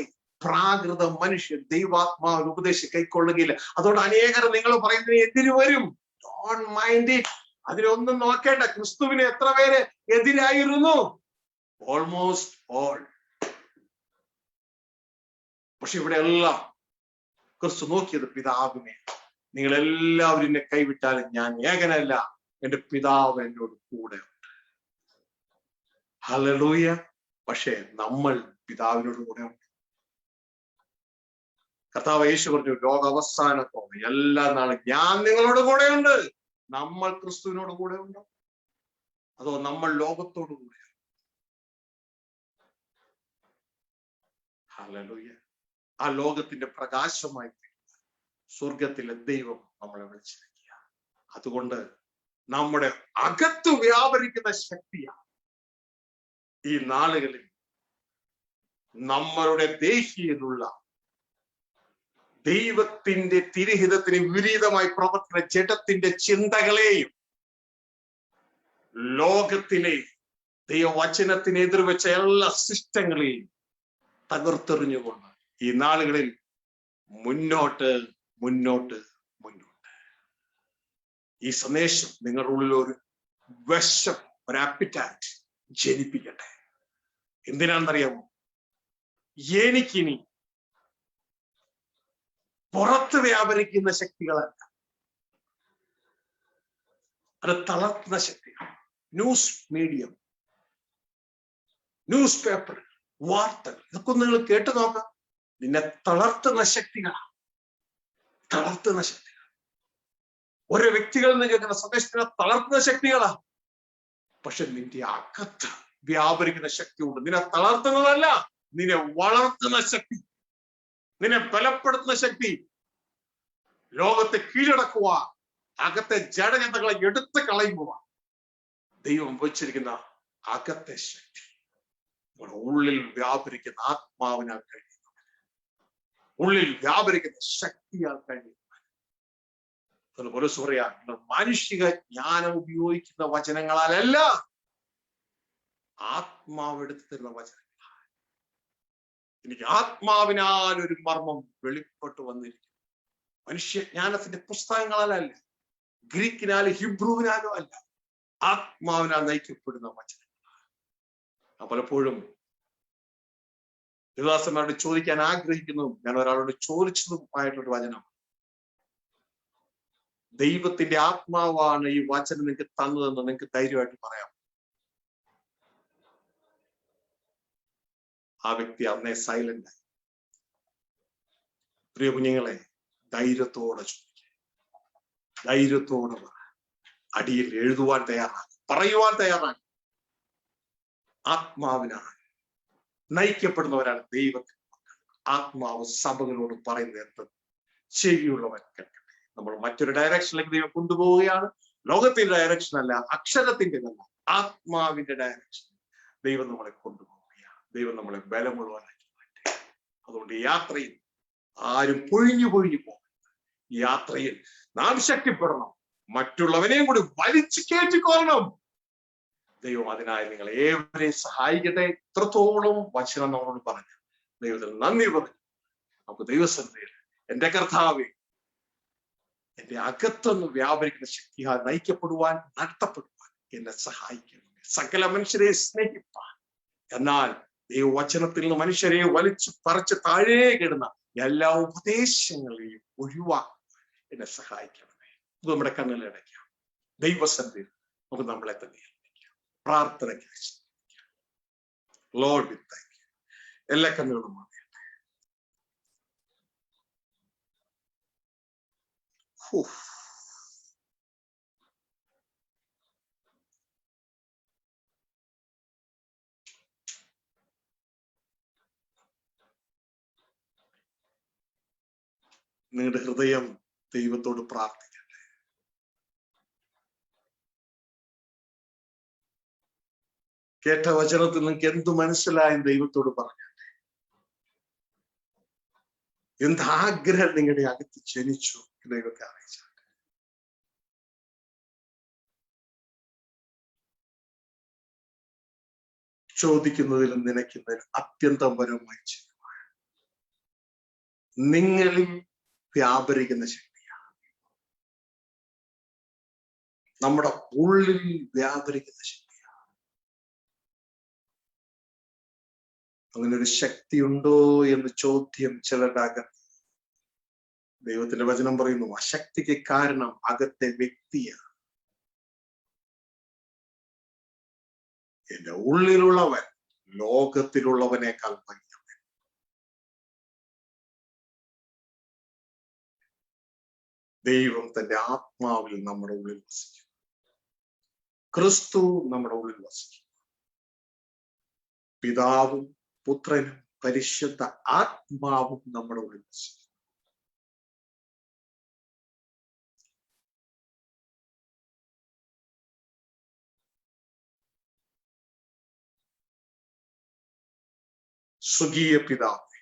പ്രാകൃത മനുഷ്യൻ ദൈവാത്മാവിന് ഉപദേശം കൈക്കൊള്ളുകയില്ല. അതുകൊണ്ട് അനേകർ നിങ്ങൾ പറയുന്നതിന് എതിര് വരും. Don't mind it. അതിനൊന്നും നോക്കേണ്ട. ക്രിസ്തുവിന് എത്ര പേര് എതിരായിരുന്നു? Almost all. പക്ഷെ ഇവിടെ എല്ലാം ക്രിസ്തു നോക്കിയത് പിതാവിനെ. നിങ്ങൾ എല്ലാവരും എന്നെ കൈവിട്ടാലും ഞാൻ ഏകനല്ല, എന്റെ പിതാവ് എന്നോട് കൂടെ ഉണ്ട്. ഹല്ലേലൂയ. പക്ഷെ നമ്മൾ പിതാവിനോട് കൂടെ ഉണ്ട്. കർത്താവ് യേശു പറഞ്ഞു, ലോകാവസാനത്തോടെ എല്ലാ നാളും ഞാൻ നിങ്ങളോട് കൂടെ ഉണ്ട്. നമ്മൾ ക്രിസ്തുവിനോട് കൂടെ ഉണ്ടോ? അതോ നമ്മൾ ലോകത്തോടു കൂടെ? ഹല്ലേലൂയ. ആ ലോകത്തിന്റെ പ്രകാശമായി സ്വർഗത്തിലെ ദൈവം നമ്മളെ വിളിച്ചിരിക്കുക. അതുകൊണ്ട് നമ്മുടെ അകത്ത് വ്യാപരിക്കുന്ന ശക്തിയാണ് ഈ നാളുകളിൽ നമ്മളുടെ ദേഹിയിലുള്ള ദൈവത്തിന്റെ തിരുഹിതത്തിന് വിപരീതമായി പ്രവർത്തിക്കുന്ന ജഡത്തിന്റെ ചിന്തകളെയും ലോകത്തിലെ ദൈവവചനത്തിന് എതിർവെച്ച എല്ലാ സിസ്റ്റങ്ങളെയും തകർത്തെറിഞ്ഞുകൊണ്ട് ഈ നാളുകളിൽ മുന്നോട്ട് മുന്നോട്ട് മുന്നോട്ട് ഈ സന്ദേശം നിങ്ങളുടെ ഉള്ളിൽ ഒരു വിഷം, ഒരു ആപ്പിറ്റൈറ്റ് ജനിപ്പിക്കട്ടെ. എന്തിനാണെന്നറിയാമോ? എനിക്കിനി പുറത്ത് വ്യാപരിക്കുന്ന ശക്തികളല്ല, അത് തളർത്തുന്ന ശക്തികൾ. ന്യൂസ് മീഡിയം, ന്യൂസ് പേപ്പർ, വാർത്തകൾ, ഇതൊക്കെ നിങ്ങൾ കേട്ടു നോക്കാം. നിന്നെ തളർത്തുന്ന ശക്തികളാണ്, തളർത്തുന്ന ശക്തികൾ. ഓരോ വ്യക്തികളിൽ നിന്ന് കേൾക്കുന്ന സന്ദേശത്തിനെ തളർത്തുന്ന ശക്തികളാ. പക്ഷെ നിന്റെ അകത്ത് വ്യാപരിക്കുന്ന ശക്തിയുണ്ട്. നിന്നെ തളർത്തുന്നതല്ല, നിന്നെ വളർത്തുന്ന ശക്തി, നിന്നെ ബലപ്പെടുത്തുന്ന ശക്തി. ലോകത്തെ കീഴടക്കുക, അകത്തെ ജഡജന്തകളെ എടുത്ത് കളയുക. ദൈവം വെച്ചിരിക്കുന്ന അകത്തെ ശക്തി നമ്മുടെ ഉള്ളിൽ വ്യാപരിക്കുന്ന ആത്മാവിനാൽ കഴിയുന്നു, ഉള്ളിൽ വ്യാപരിക്കുന്ന ശക്തിയാൽ കഴിയുന്നു. പറയാ, മാനുഷിക ജ്ഞാനം ഉപയോഗിക്കുന്ന വചനങ്ങളാലല്ല, ആത്മാവെടുത്ത് തരുന്ന വചനങ്ങളാൽ. എനിക്ക് ആത്മാവിനാൽ ഒരു മർമ്മം വെളിപ്പെട്ടു വന്നിരിക്കുന്നു. മനുഷ്യജ്ഞാനത്തിന്റെ പുസ്തകങ്ങളാലല്ല, ഗ്രീക്കിനാലും ഹിബ്രുവിനാലും അല്ല, ആത്മാവിനാൽ നയിക്കപ്പെടുന്ന വചനങ്ങളാൽ. പലപ്പോഴും ദേവദാസന്മാരോട് ചോദിക്കാൻ ആഗ്രഹിക്കുന്നതും ഞാൻ ഒരാളോട് ചോദിച്ചതുമായിട്ടൊരു വചനം, ദൈവത്തിന്റെ ആത്മാവാണ് ഈ വചനം നിങ്ങൾക്ക് തന്നതെന്ന് നിങ്ങൾക്ക് ധൈര്യമായിട്ട് പറയാം. ആ വ്യക്തി അന്നേ സൈലന്റ് ആയി. പ്രിയ കുഞ്ഞുങ്ങളെ, ധൈര്യത്തോടെ ചോദിക്കുക, ധൈര്യത്തോടെ അടിയിൽ എഴുതുവാൻ തയ്യാറാണ്, പറയുവാൻ തയ്യാറാണ്. ആത്മാവിനാണ് നയിക്കപ്പെടുന്നവരാണ് ദൈവത്തിന്. ആത്മാവ് സഭകളോട് പറയുന്നത് എന്ത്? ചെവിയുള്ളവൻ കേൾക്കട്ടെ. നമ്മൾ മറ്റൊരു ഡയറക്ഷനിലേക്ക് ദൈവം കൊണ്ടുപോവുകയാണ്. ലോകത്തിന്റെ ഡയറക്ഷൻ അല്ല, അക്ഷരത്തിന്റെ അല്ല, ആത്മാവിന്റെ ഡയറക്ഷൻ ദൈവം നമ്മളെ കൊണ്ടുപോവുകയാണ്. ദൈവം നമ്മളെ ബലമുള്ളവനാക്കി മാറ്റി. അതുകൊണ്ട് യാത്രയിൽ ആരും പൊഴിഞ്ഞു പോകും. യാത്രയിൽ നാം ശക്തിപ്പെടണം, മറ്റുള്ളവനെയും കൂടി വലിച്ചു കയറ്റിക്കൊള്ളണം. ദൈവം അതിനായി നിങ്ങൾ ഏവരെയും സഹായിക്കട്ടെ. ഇത്രത്തോളം വചനം നമ്മളോട് പറഞ്ഞു, ദൈവത്തിന് നന്ദി പറഞ്ഞു. നമുക്ക് ദൈവസന്നിധിയിൽ എന്റെ കർത്താവേ, എന്റെ അകത്തൊന്ന് വ്യാപരിക്കുന്ന ശക്തിയാൽ നയിക്കപ്പെടുവാൻ, നടത്തപ്പെടുവാൻ എന്നെ സഹായിക്കണം. സകല മനുഷ്യരെ സ്നേഹിപ്പാൻ, എന്നാൽ ദൈവവചനത്തിൽ നിന്ന് മനുഷ്യരെ വലിച്ചു പറിച്ച് താഴേക്കിടുന്ന എല്ലാ ഉപദേശങ്ങളെയും ഒഴിവാക്കാൻ എന്നെ സഹായിക്കണമേ. ഇത് നമ്മുടെ കണ്ണിലടയ്ക്കാം. ദൈവസന്നിധിയിൽ നമുക്ക് നമ്മളെ തന്നെ പ്രാർത്ഥനയ്ക്ക് ലോർഡ് വി താങ്ക് യു. എല്ലാ കണ്ണുകളും മാറിയട്ടെ. നിങ്ങളുടെ ഹൃദയം ദൈവത്തോട് പ്രാർത്ഥിക്കട്ടെ. കേട്ട വചനത്തിൽ നിങ്ങൾക്ക് എന്ത് മനസ്സിലായും ദൈവത്തോട് പറഞ്ഞാട്ടെ. എന്താഗ്രഹം നിങ്ങളുടെ അകത്ത് ജനിച്ചു ദൈവത്തെ അറിയിച്ചാട്ടെ. ചോദിക്കുന്നതിലും നനയ്ക്കുന്നതിലും അത്യന്തം പരമായി ചെയ്യുവാൻ നിങ്ങളിൽ വ്യാപരിക്കുന്ന ശക്തിയാണ്, നമ്മുടെ ഉള്ളിൽ വ്യാപരിക്കുന്ന ശക്തിയാണ്. അങ്ങനെ ഒരു ശക്തി ഉണ്ടോ എന്ന് ചോദ്യം ചിലരുടെ അകത്ത്. ദൈവത്തിന്റെ വചനം പറയുന്നു, ആ ശക്തിക്ക് കാരണം അകത്തെ വ്യക്തിയാണ്. എന്റെ ഉള്ളിലുള്ളവൻ ലോകത്തിലുള്ളവനേക്കാൾ ഭംഗിയവൻ. ദൈവം തന്റെ ആത്മാവിൽ നമ്മുടെ ഉള്ളിൽ വസിക്കും. ക്രിസ്തു നമ്മുടെ ഉള്ളിൽ വസിക്കും. പിതാവും പുത്രനും പരിശുദ്ധ ആത്മാവും നമ്മുടെ ഉള്ളിൽ വസിക്കും. സ്വർഗീയ പിതാവേ,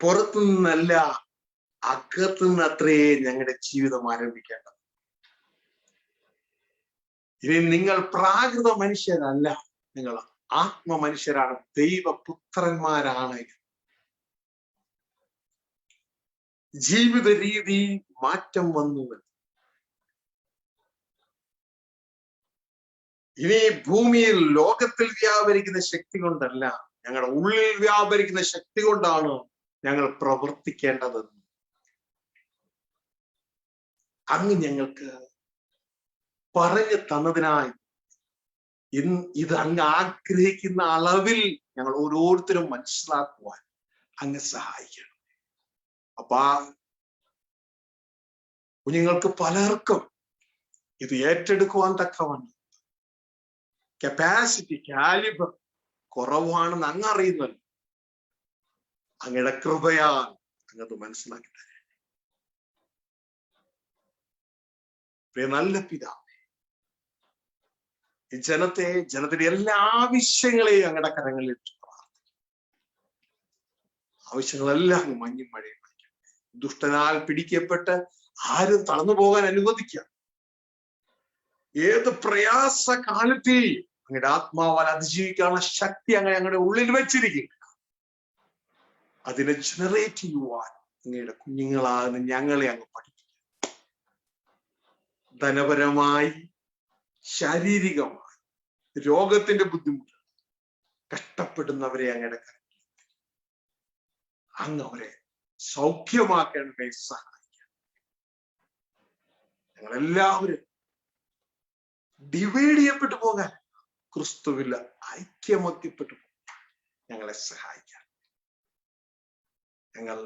പുറത്തു നിന്നല്ല അകത്തു നിന്ന് അത്രേ ഞങ്ങളുടെ ജീവിതം ആരംഭിക്കേണ്ടത്. ഇനി നിങ്ങൾ പ്രാകൃത മനുഷ്യരല്ല, നിങ്ങൾ ആത്മ മനുഷ്യരാണ്, ദൈവപുത്രന്മാരാണ്. ജീവിത രീതി മാറ്റം വന്നു. ഇനി ഭൂമിയിൽ ലോകത്തിൽ വ്യാപരിക്കുന്ന ശക്തി കൊണ്ടല്ല, ഞങ്ങളുടെ ഉള്ളിൽ വ്യാപരിക്കുന്ന ശക്തി കൊണ്ടാണ് ഞങ്ങൾ പ്രവർത്തിക്കേണ്ടതെന്ന് അങ്ങ് ഞങ്ങൾക്ക് പറഞ്ഞു തന്നതിനായി ഇത് അങ്ങ് ആഗ്രഹിക്കുന്ന അളവിൽ ഞങ്ങൾ ഓരോരുത്തരും മനസ്സിലാക്കുവാൻ അങ്ങ് സഹായിക്കണം. അപ്പാ കുഞ്ഞുങ്ങൾക്ക് പലർക്കും ഇത് ഏറ്റെടുക്കുവാൻ തക്കവണ്ണം കപ്പാസിറ്റി, കാലിബർ കുറവാണെന്ന് അങ്ങ് അറിയുന്നല്ലോ. അങ്ങയുടെ കൃപയാൽ അങ്ങത് മനസ്സിലാക്കി തരാം. പ്രിയ നല്ല പിതാവേ, ഈ ജനത്തിന്റെ എല്ലാ ആവശ്യങ്ങളെയും അങ്ങയുടെ കരങ്ങളിൽ ആവശ്യങ്ങളെല്ലാം അങ്ങ് മഞ്ഞും മഴയും വയ്ക്കാം. ദുഷ്ടനാൽ പിടിക്കപ്പെട്ട് ആരും തളർന്നു പോകാൻ അനുവദിക്കാം. ഏത് പ്രയാസ കാലത്തിൽ അങ്ങയുടെ ആത്മാവാൽ അതിജീവിക്കാനുള്ള ശക്തി അങ്ങനെ ഞങ്ങളുടെ ഉള്ളിൽ വെച്ചിരിക്കുക. അതിനെ ജനറേറ്റ് ചെയ്യുവാൻ അങ്ങയുടെ കുഞ്ഞുങ്ങളാകുന്ന ഞങ്ങളെ അങ്ങ് പഠിപ്പിക്കുക. ധനപരമായി, ശാരീരികമായി രോഗത്തിന്റെ ബുദ്ധിമുട്ട് കഷ്ടപ്പെടുന്നവരെ അങ്ങയുടെ കരങ്ങളിൽ അങ്ങ് അവരെ സൗഖ്യമാക്കേണ്ടവരെ സഹായിക്കാം. ഞങ്ങളെല്ലാവരും ഡിവൈഡ് ചെയ്യപ്പെട്ടു പോകാൻ, ക്രിസ്തുവിൽ ഐക്യമത്യപ്പെട്ടു പോകാൻ ഞങ്ങളെ സഹായിക്കാം. ഞങ്ങൾ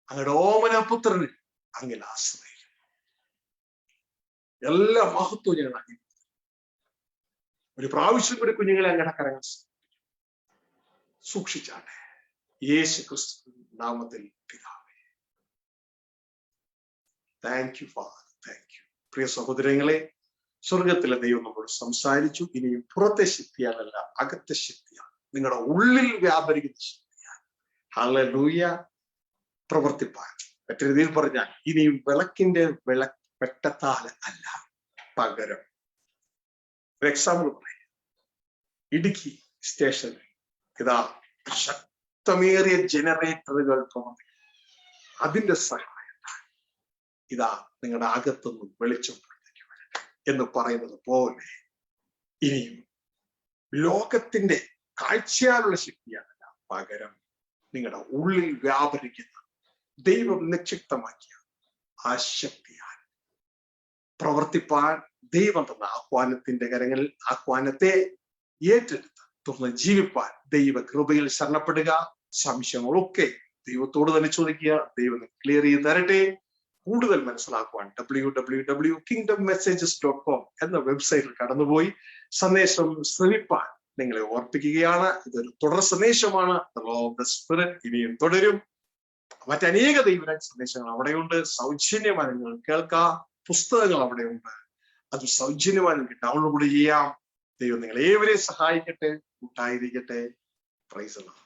അങ്ങയുടെ ഓമനപുത്രന് അങ്ങിൽ ആശ്രയിക്കും. എല്ലാ മഹത്വവും ഞങ്ങൾ അംഗീകരിക്കും. ഒരു പ്രാവശ്യം കൂടി കുഞ്ഞുങ്ങളെ അങ്ങയുടെ കരങ്ങൾ സൂക്ഷിച്ചാട്ടെ. യേശു ക്രിസ്തു നാമത്തിൽ പിതാവേ. Thank you father, thank you. പ്രിയ സഹോദരങ്ങളെ, സ്വർഗത്തിലെ ദൈവം നമ്മളോട് സംസാരിച്ചു. ഇനിയും പുറത്തെ ശക്തിയാലല്ല, അകത്തെ ശക്തിയാണ്, നിങ്ങളുടെ ഉള്ളിൽ വ്യാപരിക്കുന്ന ശക്തിയാണ്. ഹല്ലേലൂയ. പ്രവർത്തിപ്പാൻ മറ്റൊരു രീതിയിൽ പറഞ്ഞാൽ ഇനിയും വിളക്കിന്റെ വെട്ടത്താൽ അല്ല, പകരം ഒരു എക്സാമ്പിൾ പറയാം. ഇടുക്കി സ്റ്റേഷനിൽ ഇതാ ശക്തമേറിയ ജനറേറ്ററുകൾ പ്രവർത്തിക്കും. അതിന്റെ സഹായം ഇതാ നിങ്ങളുടെ അകത്തൊന്നും വെളിച്ചം എന്ന് പറയുന്നത് പോലെ ഇനിയും ലോകത്തിന്റെ കാഴ്ചയാലുള്ള ശക്തിയാണല്ല, പകരം നിങ്ങളുടെ ഉള്ളിൽ വ്യാപരിക്കുന്ന ദൈവം നിക്ഷിപ്തമാക്കിയ ആ ശക്തിയാൽ പ്രവർത്തിപ്പാൻ ദൈവം തന്ന ആഹ്വാനത്തിന്റെ കരങ്ങളിൽ ആഹ്വാനത്തെ ഏറ്റെടുത്ത് തുറന്ന് ജീവിപ്പാൻ ദൈവ കൃപയിൽ ശരണപ്പെടുക. സംശയങ്ങളൊക്കെ ദൈവത്തോട് തന്നെ ചോദിക്കുക. ദൈവം ക്ലിയർ ചെയ്ത് തരട്ടെ. കൂടുതൽ മനസ്സിലാക്കുവാൻ www.kingdommessages.com എന്ന വെബ്സൈറ്റിൽ കടന്നുപോയി സന്ദേശം ശ്രവിപ്പാൻ നിങ്ങളെ ഓർപ്പിക്കുകയാണ്. ഇതൊരു തുടർ സന്ദേശമാണ്. ഇനിയും തുടരും. മറ്റനേക ദൈവരാജ സന്ദേശങ്ങൾ അവിടെയുണ്ട്. സൗജന്യമായി നിങ്ങൾ കേൾക്കാം. പുസ്തകങ്ങൾ അവിടെയുണ്ട്. അത് സൗജന്യമായി നിങ്ങൾക്ക് ഡൗൺലോഡ് ചെയ്യാം. ദൈവം നിങ്ങൾ ഏവരെയും സഹായിക്കട്ടെ. കൂട്ടായിരിക്കട്ടെ. Praise the Lord.